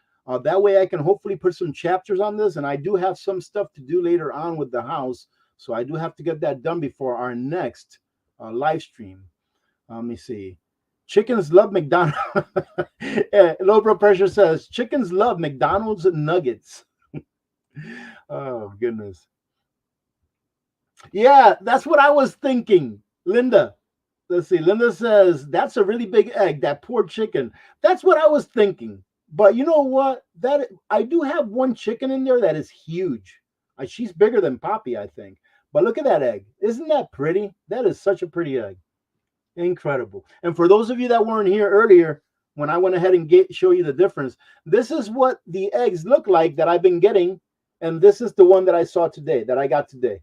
That way I can hopefully put some chapters on this. And I do have some stuff to do later on with the house. So I do have to get that done before our next live stream. Let me see. Chickens love McDonald's. Low blood pressure says chickens love McDonald's nuggets. Oh, goodness. Yeah, that's what I was thinking. Linda, let's see. Linda says, that's a really big egg, that poor chicken. That's what I was thinking. But you know what? That I do have one chicken in there that is huge. She's bigger than Poppy, I think. But look at that egg. Isn't that pretty? That is such a pretty egg. Incredible. And for those of you that weren't here earlier, when I went ahead and show you the difference, this is what the eggs look like that I've been getting. And this is the one that I saw today, that I got today.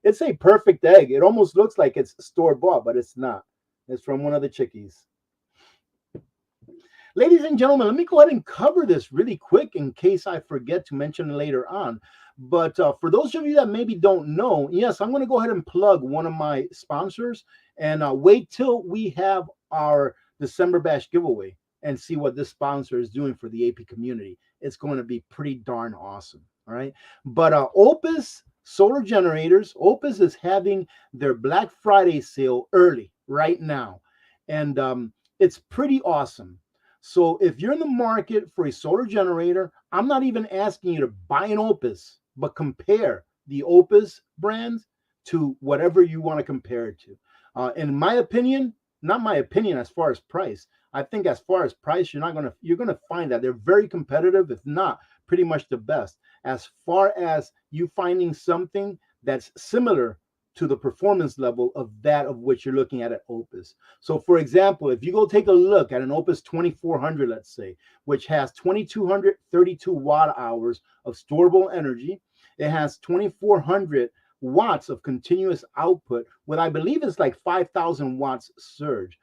It's a perfect egg. It almost looks like it's store-bought, but it's not. It's from one of the chickies. Ladies and gentlemen, let me go ahead and cover this really quick in case I forget to mention it later on. But for those of you that maybe don't know, yes, I'm going to go ahead and plug one of my sponsors and wait till we have our December Bash giveaway and see what this sponsor is doing for the AP community. It's going to be pretty darn awesome. All right. But Opus Solar Generators, Opus is having their Black Friday sale early right now. And it's pretty awesome. So if you're in the market for a solar generator, I'm not even asking you to buy an Opus, but compare the Opus brands to whatever you want to compare it to. In my opinion, not my opinion as far as price. I think as far as price, you're gonna find that they're very competitive, if not pretty much the best. As far as you finding something that's similar to the performance level of that of which you're looking at Opus. So for example, if you go take a look at an Opus 2400, let's say, which has 2232 watt hours of storable energy, it has 2400 watts of continuous output with, I believe it's like 5,000 watts surge.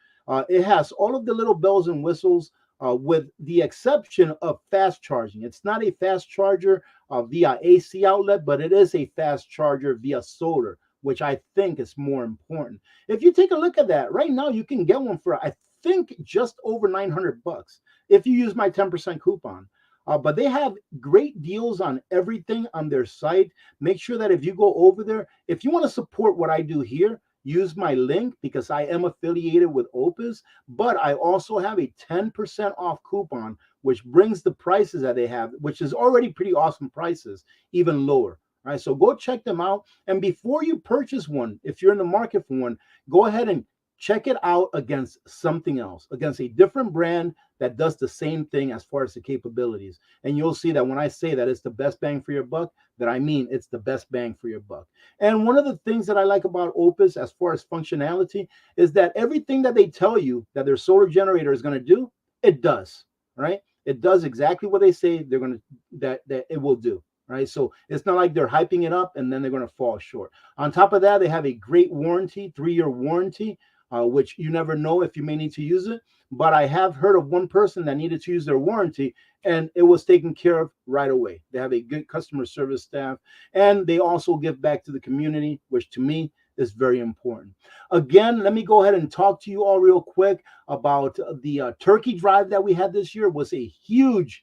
It has all of the little bells and whistles with the exception of fast charging. It's not a fast charger via AC outlet, but it is a fast charger via solar, which I think is more important. If you take a look at that right now, you can get one for, I think, just over $900 if you use my 10% coupon. But they have great deals on everything on their site. Make sure that if you go over there, if you want to support what I do here, use my link because I am affiliated with Opus, but I also have a 10% off coupon, which brings the prices that they have, which is already pretty awesome prices, even lower. All right, so go check them out. And before you purchase one, if you're in the market for one, go ahead and check it out against something else, against a different brand that does the same thing as far as the capabilities. And you'll see that when I say that it's the best bang for your buck, that I mean it's the best bang for your buck. And one of the things that I like about Opus as far as functionality is that everything that they tell you that their solar generator is going to do, it does, right? It does exactly what they say they're going to that it will do. Right. So it's not like they're hyping it up and then they're going to fall short. On top of that, they have a great warranty, 3-year warranty, which you never know if you may need to use it. But I have heard of one person that needed to use their warranty and it was taken care of right away. They have a good customer service staff and they also give back to the community, which to me is very important. Again, let me go ahead and talk to you all real quick about the turkey drive that we had this year. It was a huge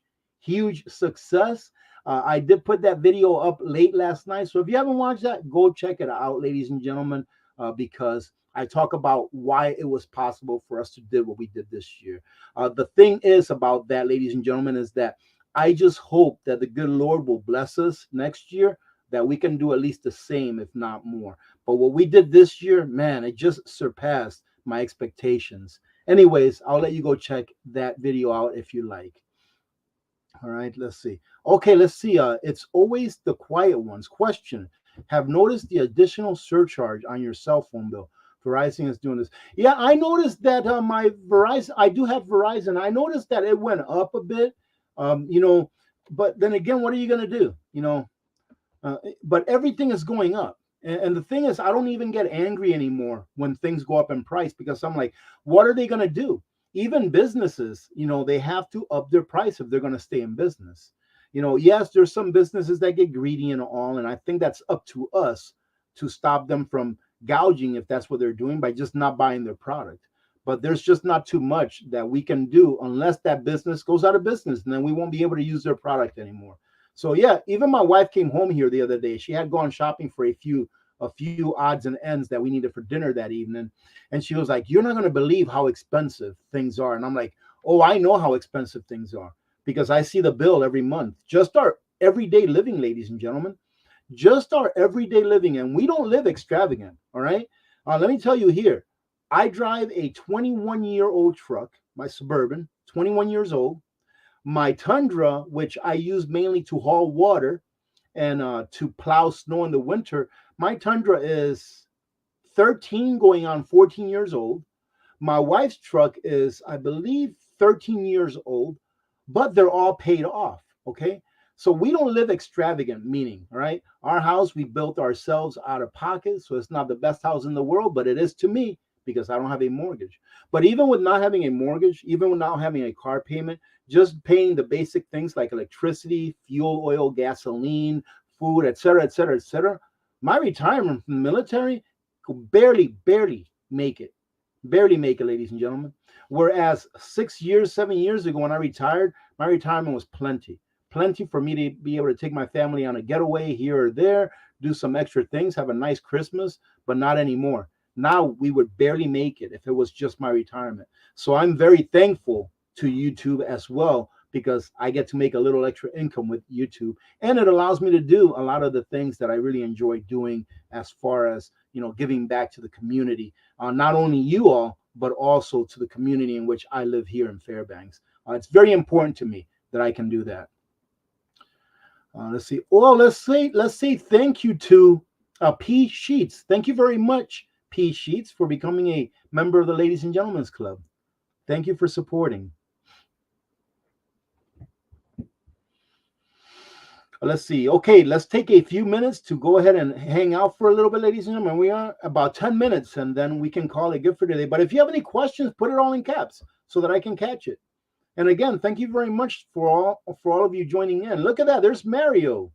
success. I did put that video up late last night. So if you haven't watched that, go check it out, ladies and gentlemen, because I talk about why it was possible for us to do what we did this year. The thing is about that, ladies and gentlemen, is that I just hope that the good Lord will bless us next year, that we can do at least the same, if not more. But what we did this year, man, it just surpassed my expectations. Anyways, I'll let you go check that video out if you like. All right, let's see. Okay, let's see. It's always the quiet ones. Question: have noticed the additional surcharge on your cell phone bill? Verizon is doing this. Yeah, I noticed that my Verizon, I do have Verizon. I noticed that it went up a bit. You know, but then again, what are you going to do? You know, but everything is going up. And the thing is, I don't even get angry anymore when things go up in price because I'm like, what are they going to do? Even businesses, you know, they have to up their price if they're going to stay in business. You know, yes, there's some businesses that get greedy and all, and I think that's up to us to stop them from gouging if that's what they're doing by just not buying their product. But there's just not too much that we can do unless that business goes out of business, and then we won't be able to use their product anymore. So yeah, even my wife came home here the other day. She had gone shopping for a few odds and ends that we needed for dinner that evening. And she was like, "You're not going to believe how expensive things are." And I'm like, "Oh, I know how expensive things are because I see the bill every month. Just our everyday living, ladies and gentlemen, just our everyday living. And we don't live extravagant. All right. Let me tell you here, I drive a 21-year-old truck, my Suburban, 21 years old. My Tundra, which I use mainly to haul water and to plow snow in the winter, my Tundra is 13 going on 14 years old. My wife's truck is, I believe, 13 years old, but they're all paid off. Okay. So we don't live extravagant, meaning, all right, our house we built ourselves out of pocket. So it's not the best house in the world, but it is to me because I don't have a mortgage. But even with not having a mortgage, even with not having a car payment, just paying the basic things like electricity, fuel, oil, gasoline, food, etc., etc., etc., my retirement from the military could barely make it, ladies and gentlemen. Whereas 6 years, 7 years ago, when I retired, my retirement was plenty for me to be able to take my family on a getaway here or there, do some extra things, have a nice Christmas, but not anymore. Now we would barely make it if it was just my retirement. So I'm very thankful to YouTube as well because I get to make a little extra income with YouTube, and it allows me to do a lot of the things that I really enjoy doing as far as, you know, giving back to the community, not only you all, but also to the community in which I live here in Fairbanks. It's very important to me that I can do that. Let's see. Oh, let's say thank you to P Sheets. Thank you very much, P Sheets, for becoming a member of the Ladies and Gentlemen's Club. Thank you for supporting. Let's see. Okay, let's take a few minutes to go ahead and hang out for a little bit, ladies and gentlemen. We are about 10 minutes, and then we can call it good for today. But if you have any questions, put it all in caps so that I can catch it. And again, thank you very much for all of you joining in. Look at that. There's Mario.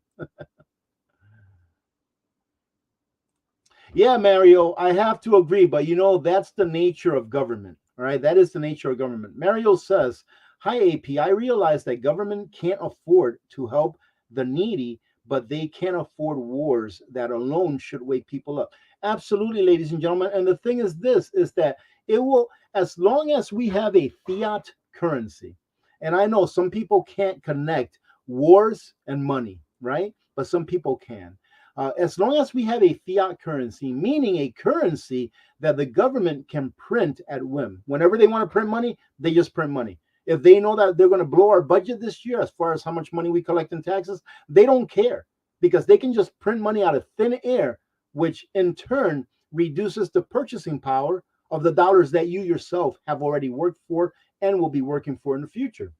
Yeah, Mario, I have to agree, but you know, that's the nature of government. All right, that is the nature of government. Mario says, "Hi, AP. I realize that government can't afford to help the needy, but they can't afford wars that alone should wake people up." Absolutely, ladies and gentlemen. And the thing is this is that it will, as long as we have a fiat currency, and I know some people can't connect wars and money, right? But some people can. As long as we have a fiat currency, meaning a currency that the government can print at whim. Whenever they want to print money, they just print money. If they know that they're going to blow our budget this year as far as how much money we collect in taxes, they don't care because they can just print money out of thin air, which in turn reduces the purchasing power of the dollars that you yourself have already worked for and will be working for in the future.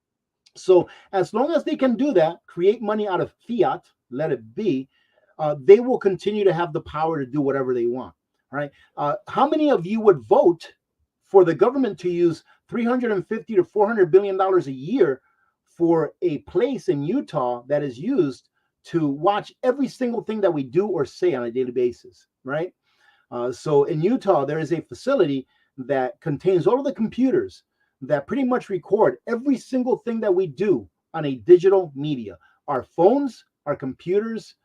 So as long as they can do that, create money out of fiat, let it be, they will continue to have the power to do whatever they want. All right. How many of you would vote for the government to use 350 to 400 billion dollars a year for a place in Utah that is used to watch every single thing that we do or say on a daily basis? Right. So in Utah, there is a facility that contains all of the computers that pretty much record every single thing that we do on a digital media. Our phones, our computers,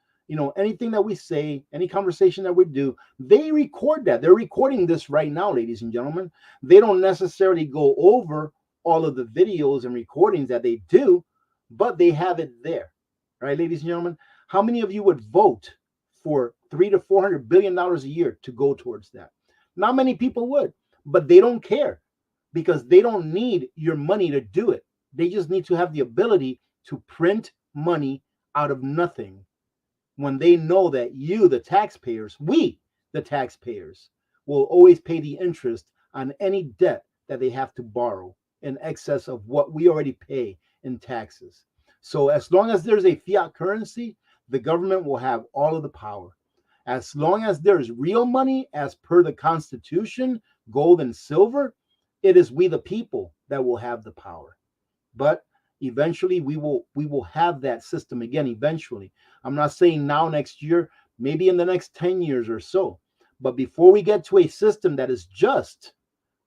anything that we say, any conversation that we do, they record that. They're recording this right now, ladies and gentlemen. They don't necessarily go over all of the videos and recordings that they do, but they have it there. Right, ladies and gentlemen? How many of you would vote for 300 to 400 billion dollars a year to go towards that? Not many people would, but they don't care because they don't need your money to do it. They just need to have the ability to print money out of nothing when they know that you, the taxpayers, we, the taxpayers, will always pay the interest on any debt that they have to borrow in excess of what we already pay in taxes. So as long as there's a fiat currency, the government will have all of the power. As long as there's real money, as per the Constitution, gold and silver, it is we the people that will have the power. But eventually we will have that system again eventually. I'm not saying now, next year, maybe in the next 10 years or so. But before we get to a system that is just,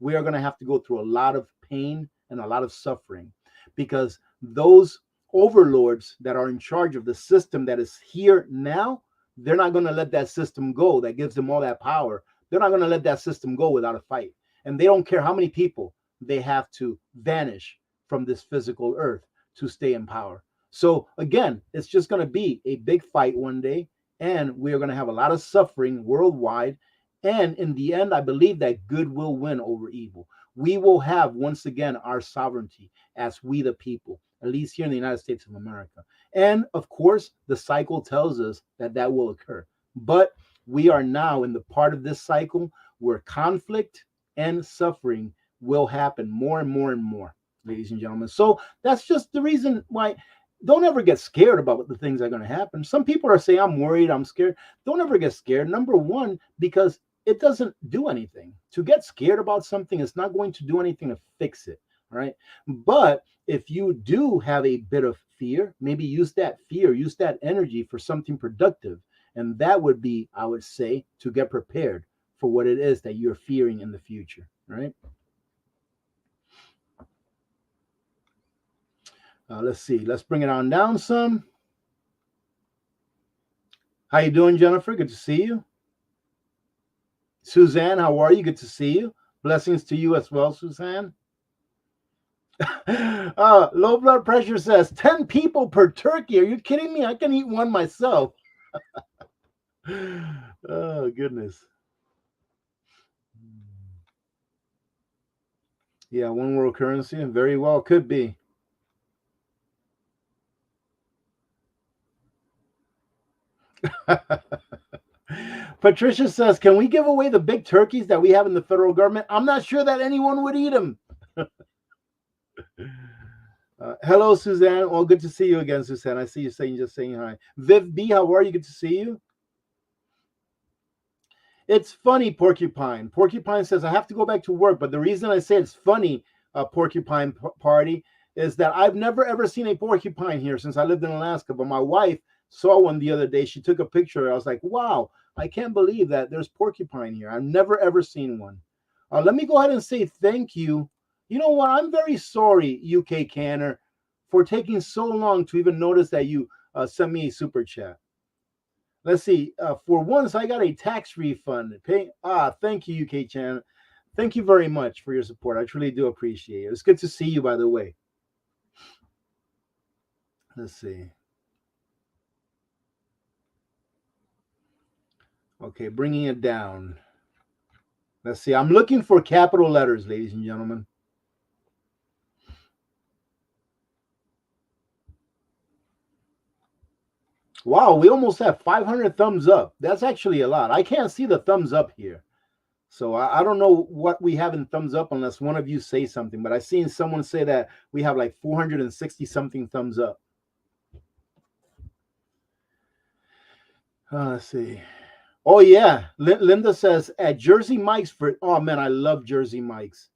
we are going to have to go through a lot of pain and a lot of suffering, because those overlords that are in charge of the system that is here now, they're not going to let that system go that gives them all that power. They're not going to let that system go without a fight. And they don't care how many people they have to vanish from this physical earth to stay in power. So again, it's just going to be a big fight one day, and we are going to have a lot of suffering worldwide. And in the end, I believe that good will win over evil. We will have once again our sovereignty as we the people, at least here in the United States of America. And of course, the cycle tells us that that will occur. But we are now in the part of this cycle where conflict and suffering will happen more and more and more, ladies and gentlemen. So that's just the reason why. Don't ever get scared about what the things that are going to happen. Some people are saying, I'm worried, I'm scared. Don't ever get scared. Number one, because it doesn't do anything. To get scared about something is not going to do anything to fix it. All right. But if you do have a bit of fear, maybe use that fear, use that energy for something productive. And that would be, I would say, to get prepared for what it is that you're fearing in the future. Right. Let's see. Let's bring it on down some. How you doing, Jennifer? Good to see you. Suzanne, how are you? Good to see you. Blessings to you as well, Suzanne. Low blood pressure says 10 people per turkey. Are you kidding me? I can eat one myself. Oh, goodness. Yeah, one world currency. Very well could be. Patricia says, can we give away the big turkeys that we have in the federal government? I'm not sure that anyone would eat them. Hello, Suzanne. Oh, good to see you again, Suzanne. I see you just saying hi. Viv B, how are you? Good to see you. It's funny, Porcupine. Porcupine says, I have to go back to work, but the reason I say it's funny, Porcupine Party, is that I've never ever seen a porcupine here since I lived in Alaska, but my wife saw one the other day. She took a picture. I was like, wow, I can't believe that there's porcupine here. I've never ever seen one. Let me go ahead and say thank you. You know what? I'm very sorry, UK Canner, for taking so long to even notice that you sent me a super chat. Let's see. For once, I got a tax refund. Thank you, UK Chan. Thank you very much for your support. I truly do appreciate it. It's good to see you, by the way. Let's see. Okay, bringing it down. Let's see. I'm looking for capital letters, ladies and gentlemen. Wow, we almost have 500 thumbs up. That's actually a lot. I can't see the thumbs up here. So I don't know what we have in thumbs up unless one of you say something. But I seen someone say that we have like 460 something thumbs up. Let's see. Oh yeah, Linda says at Jersey Mike's for. Oh man, I love Jersey Mike's.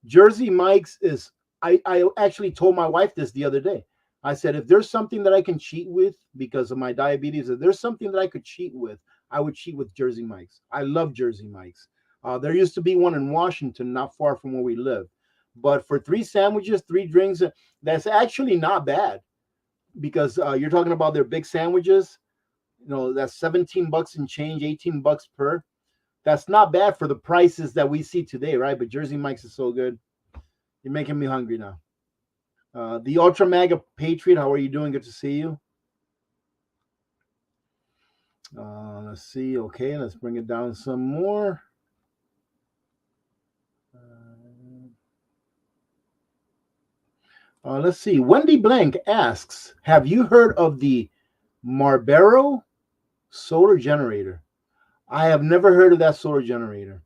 Jersey Mike's is. I actually told my wife this the other day. I said if there's something that I can cheat with because of my diabetes, if there's something that I could cheat with, I would cheat with Jersey Mike's. I love Jersey Mike's. There used to be one in Washington, not far from where we live. But for three sandwiches, three drinks, that's actually not bad because you're talking about their big sandwiches. That's 17 bucks and change, 18 bucks per. That's not bad for the prices that we see today, right? But Jersey Mike's is so good. You're making me hungry now. The Ultra Mega Patriot, how are you doing? Good to see you. Let's see. Okay, let's bring it down some more. Let's see. Wendy Blank asks, have you heard of the Marlboro solar generator? I have never heard of that solar generator.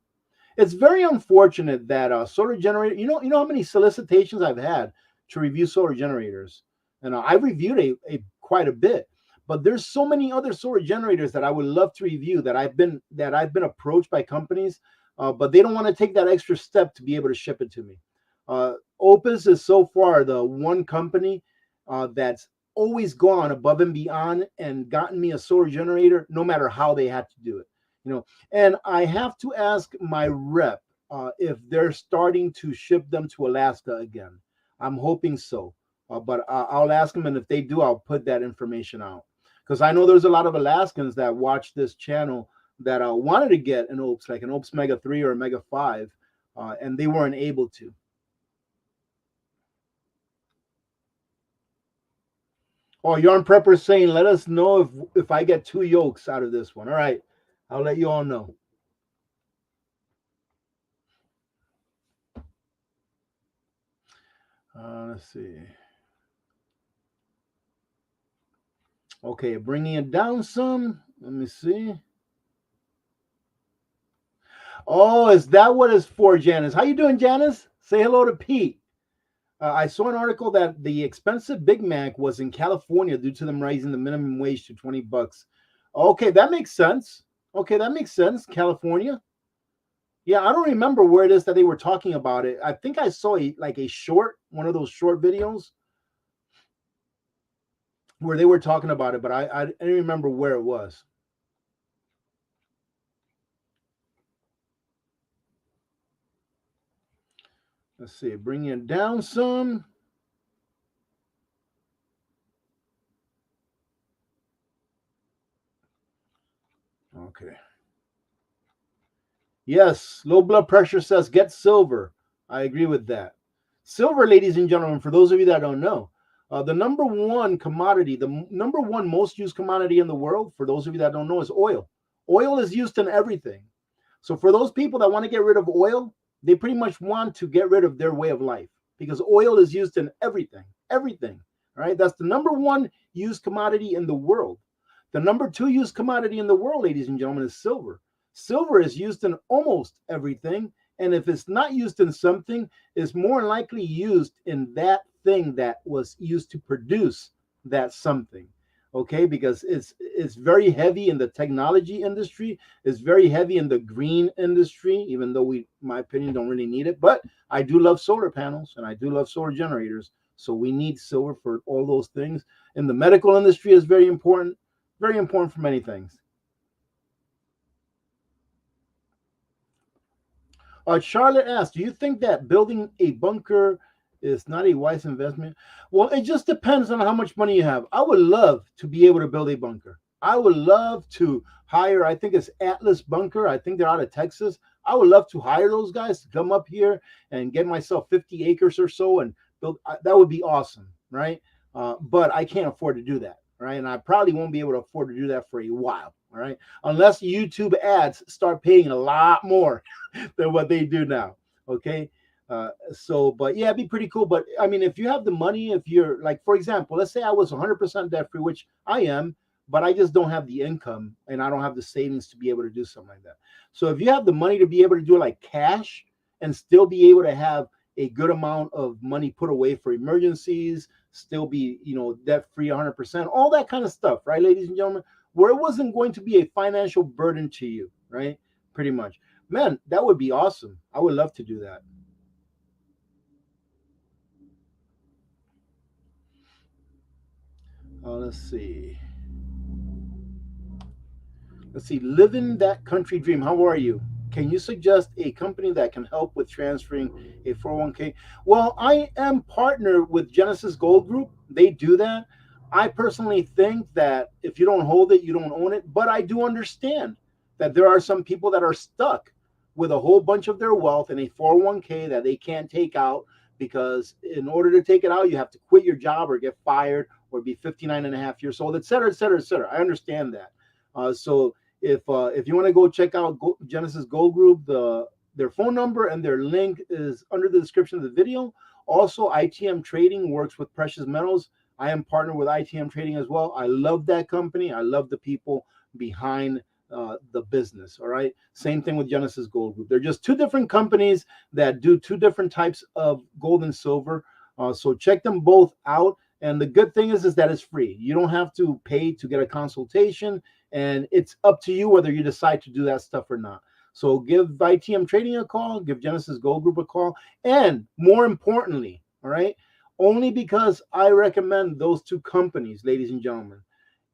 It's very unfortunate that solar generator. You know how many solicitations I've had to review solar generators, and I've reviewed a quite a bit. But there's so many other solar generators that I would love to review that I've been approached by companies, but they don't want to take that extra step to be able to ship it to me. Opus is so far the one company that's always gone above and beyond and gotten me a solar generator, no matter how they had to do it. And I have to ask my rep if they're starting to ship them to Alaska again. I'm hoping so, but I'll ask them, and if they do, I'll put that information out because I know there's a lot of Alaskans that watch this channel that wanted to get an OPS, like an OPS Mega 3 or a Mega 5, and they weren't able to. Oh, Yarn Prepper is saying, let us know if I get 2 yolks out of this one. All right, I'll let you all know. Let's see. Okay, bringing it down some. Let me see. Oh, is that what it's for, Janice? How you doing, Janice? Say hello to Pete. I saw an article that the expensive Big Mac was in California due to them raising the minimum wage to 20 bucks. Okay, that makes sense. Okay, that makes sense. California. Yeah, I don't remember where it is that they were talking about it. I think I saw a short, one of those short videos where they were talking about it, but I didn't remember where it was. Let's see, bring it down some. Okay. Yes, low blood pressure says get silver. I agree with that. Silver, ladies and gentlemen, for those of you that don't know, the number one commodity, the number one most used commodity in the world, for those of you that don't know, is oil. Oil is used in everything. So for those people that want to get rid of oil, they pretty much want to get rid of their way of life because oil is used in everything. Everything. All right. That's the number one used commodity in the world. The number two used commodity in the world, ladies and gentlemen, is silver. Silver is used in almost everything. And if it's not used in something, it's more likely used in that thing that was used to produce that something. Okay, because it's very heavy in the technology industry, it's very heavy in the green industry, even though we, my opinion, don't really need it. But I do love solar panels and I do love solar generators. So we need silver for all those things. And the medical industry is very important for many things. Charlotte asked, do you think that building a bunker is not a wise investment? Well, it just depends on how much money you have. I would love to be able to build a bunker. I would love to hire, I think it's Atlas Bunker. I think they're out of Texas. I would love to hire those guys to come up here and get myself 50 acres or so and build. That would be awesome, right? But I can't afford to do that. All right. And I probably won't be able to afford to do that for a while. All right. Unless YouTube ads start paying a lot more than what they do now. Okay. But yeah, it'd be pretty cool. But I mean, if you have the money, if you're like, for example, let's say I was 100% debt free, which I am, but I just don't have the income and I don't have the savings to be able to do something like that. So if you have the money to be able to do it like cash and still be able to have a good amount of money put away for emergencies, still be, debt free 100%, all that kind of stuff, right, ladies and gentlemen, where it wasn't going to be a financial burden to you, right? Pretty much. Man, that would be awesome. I would love to do that. Let's see. Let's see. Living that country dream. How are you? Can you suggest a company that can help with transferring a 401k? Well, I am partnered with Genesis Gold Group. They do that. I personally think that if you don't hold it, you don't own it. But I do understand that there are some people that are stuck with a whole bunch of their wealth in a 401k that they can't take out because in order to take it out, you have to quit your job or get fired or be 59 and a half years old, et cetera, et cetera, et cetera. I understand that. So if you want to go check out Genesis Gold Group, their phone number and their link is under the description of the video. Also, ITM Trading works with precious metals. I am partnered with ITM Trading as well. I love that company. I love the people behind the business. All right. Same thing with Genesis Gold Group. They're just two different companies that do two different types of gold and silver. So check them both out. And the good thing is that it's free. You don't have to pay to get a consultation, and it's up to you whether you decide to do that stuff or not. So give ITM Trading a call, give Genesis Gold Group a call, and more importantly, all right, only because I recommend those two companies, ladies and gentlemen,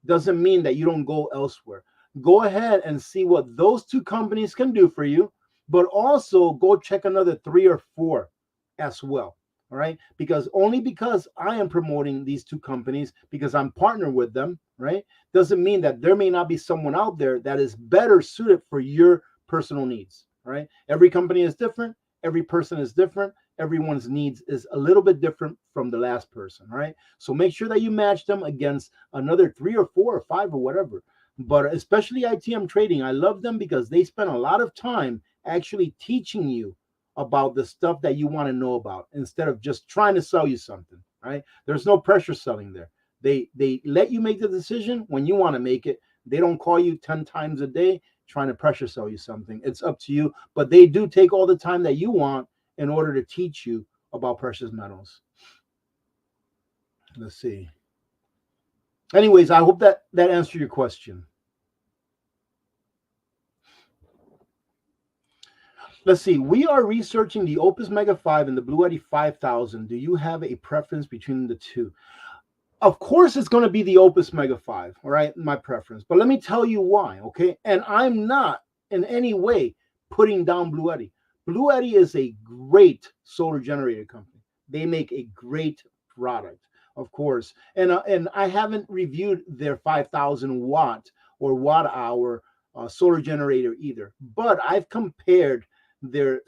doesn't mean that you don't go elsewhere. Go ahead and see what those two companies can do for you, but also go check another three or four as well. All right. Because I am promoting these two companies, because I'm partnered with them, right? Doesn't mean that there may not be someone out there that is better suited for your personal needs. All right. Every company is different. Every person is different. Everyone's needs is a little bit different from the last person. All right. So make sure that you match them against another three or four or five or whatever. But especially ITM Trading, I love them because they spend a lot of time actually teaching you about the stuff that you want to know about instead of just trying to sell you something, right? There's no pressure selling there. They let you make the decision when you want to make it. They don't call you 10 times a day trying to pressure sell you something. It's up to you, but they do take all the time that you want in order to teach you about precious metals. Let's see. Anyways, I hope that answered your question. Let's see. We are researching the Opus Mega 5 and the Blue Eddy 5000. Do you have a preference between the two? Of course, it's going to be the Opus Mega 5, all right? My preference. But let me tell you why, okay? And I'm not in any way putting down Blue Eddy. Blue Eddy is a great solar generator company. They make a great product, of course. And I haven't reviewed their 5,000 watt or watt hour solar generator either. But I've compared their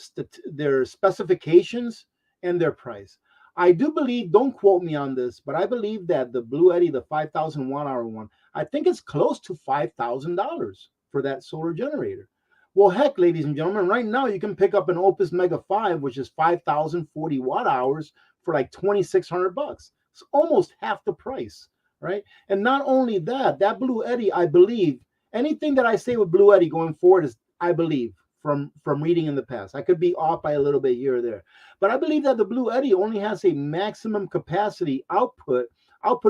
specifications and their price. I do believe, don't quote me on this, but I believe that the Blue Eddy, the 5,000 watt hour one, I think it's close to $5,000 for that solar generator. Well, heck, ladies and gentlemen, right now you can pick up an Opus Mega 5, which is 5,040 watt hours for like 2,600 bucks. It's almost half the price, right? And not only that, that Blue Eddy, I believe, anything that I say with Blue Eddy going forward is, I believe, from reading in the past. I could be off by a little bit here or there, but I believe that the Blue Eddy only has a maximum capacity output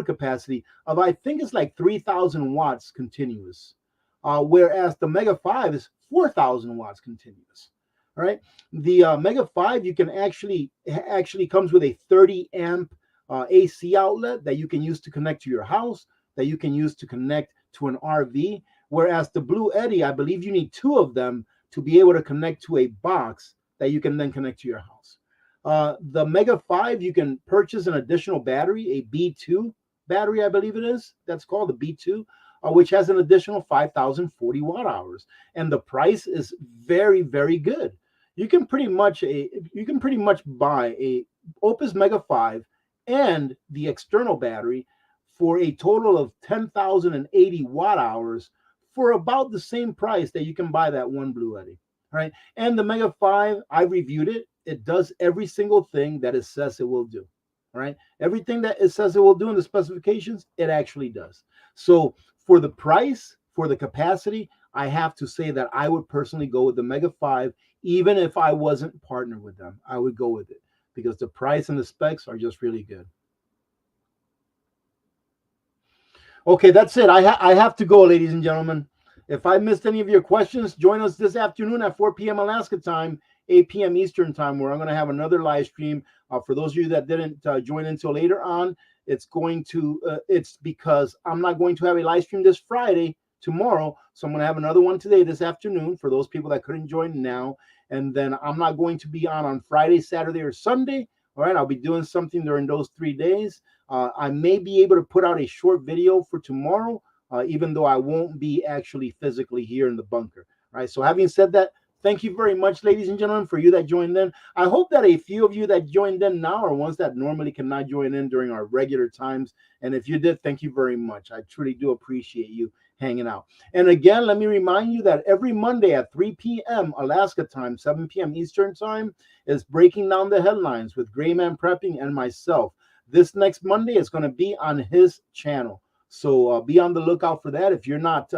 capacity of, I think it's like 3,000 watts continuous, whereas the Mega 5 is 4,000 watts continuous. All right, the Mega 5 you can actually comes with a 30 amp AC outlet that you can use to connect to your house, that you can use to connect to an RV. Whereas the Blue Eddy, I believe you need two of them to be able to connect to a box that you can then connect to your house. The Mega 5, you can purchase an additional battery, a B2 battery, I believe it is. That's called the B2, which has an additional 5,040 watt hours. And the price is very, very good. You can pretty much buy a Opus Mega 5 and the external battery for a total of 10,080 watt hours for about the same price that you can buy that one Blue Eddy, right? And the Mega 5, I reviewed it. It does every single thing that it says it will do, right? Everything that it says it will do in the specifications, it actually does. So for the price, for the capacity, I have to say that I would personally go with the Mega 5, even if I wasn't partnered with them. I would go with it because the price and the specs are just really good. Okay, that's it. I have to go, ladies and gentlemen. If I missed any of your questions, join us this afternoon at 4 p.m. Alaska time, 8 p.m. Eastern time, where I'm going to have another live stream. For those of you that didn't join until later on, it's because I'm not going to have a live stream this Friday, tomorrow. So I'm going to have another one today, this afternoon, for those people that couldn't join now. And then I'm not going to be on Friday, Saturday, or Sunday. All right, I'll be doing something during those 3 days. I may be able to put out a short video for tomorrow, even though I won't be actually physically here in the bunker. All right, so having said that, thank you very much, ladies and gentlemen, for you that joined in. I hope that a few of you that joined in now are ones that normally cannot join in during our regular times. And if you did, thank you very much. I truly do appreciate you hanging out. And again, let me remind you that every Monday at 3 p.m. Alaska time, 7 p.m. Eastern time, is Breaking Down the Headlines with Grayman Prepping and myself. This next Monday is going to be on his channel. So be on the lookout for that. If you're not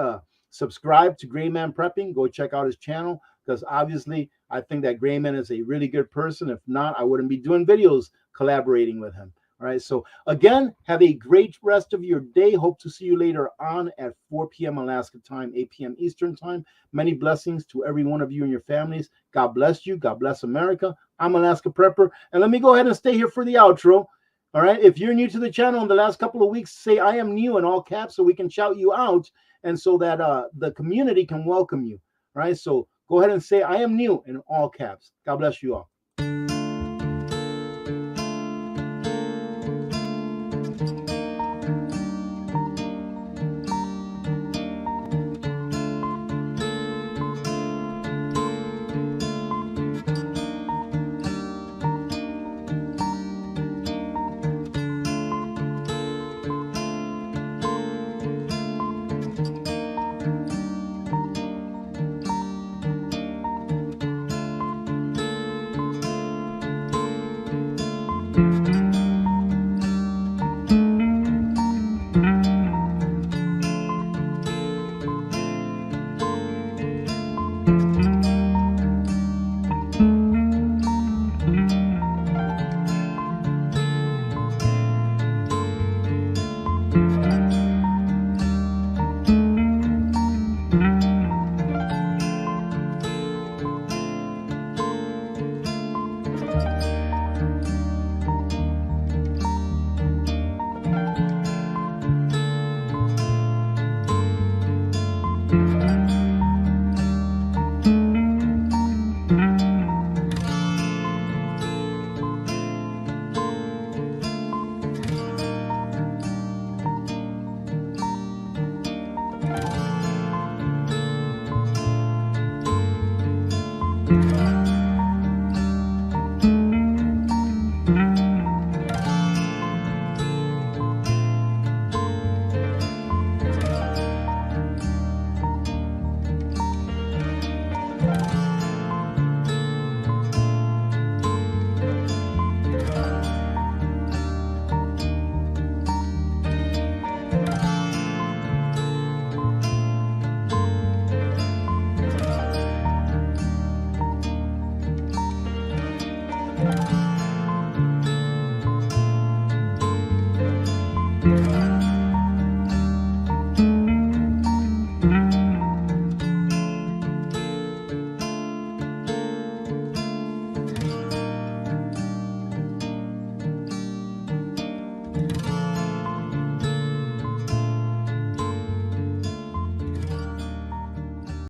subscribed to Grayman Prepping, go check out his channel, because obviously I think that Grayman is a really good person. If not, I wouldn't be doing videos collaborating with him. All right. So again, have a great rest of your day. Hope to see you later on at 4 p.m. Alaska time, 8 p.m. Eastern time. Many blessings to every one of you and your families. God bless you. God bless America. I'm Alaska Prepper. And let me go ahead and stay here for the outro. All right. If you're new to the channel in the last couple of weeks, say I am new in all caps so we can shout you out and so that the community can welcome you. All right. So go ahead and say I am new in all caps. God bless you all.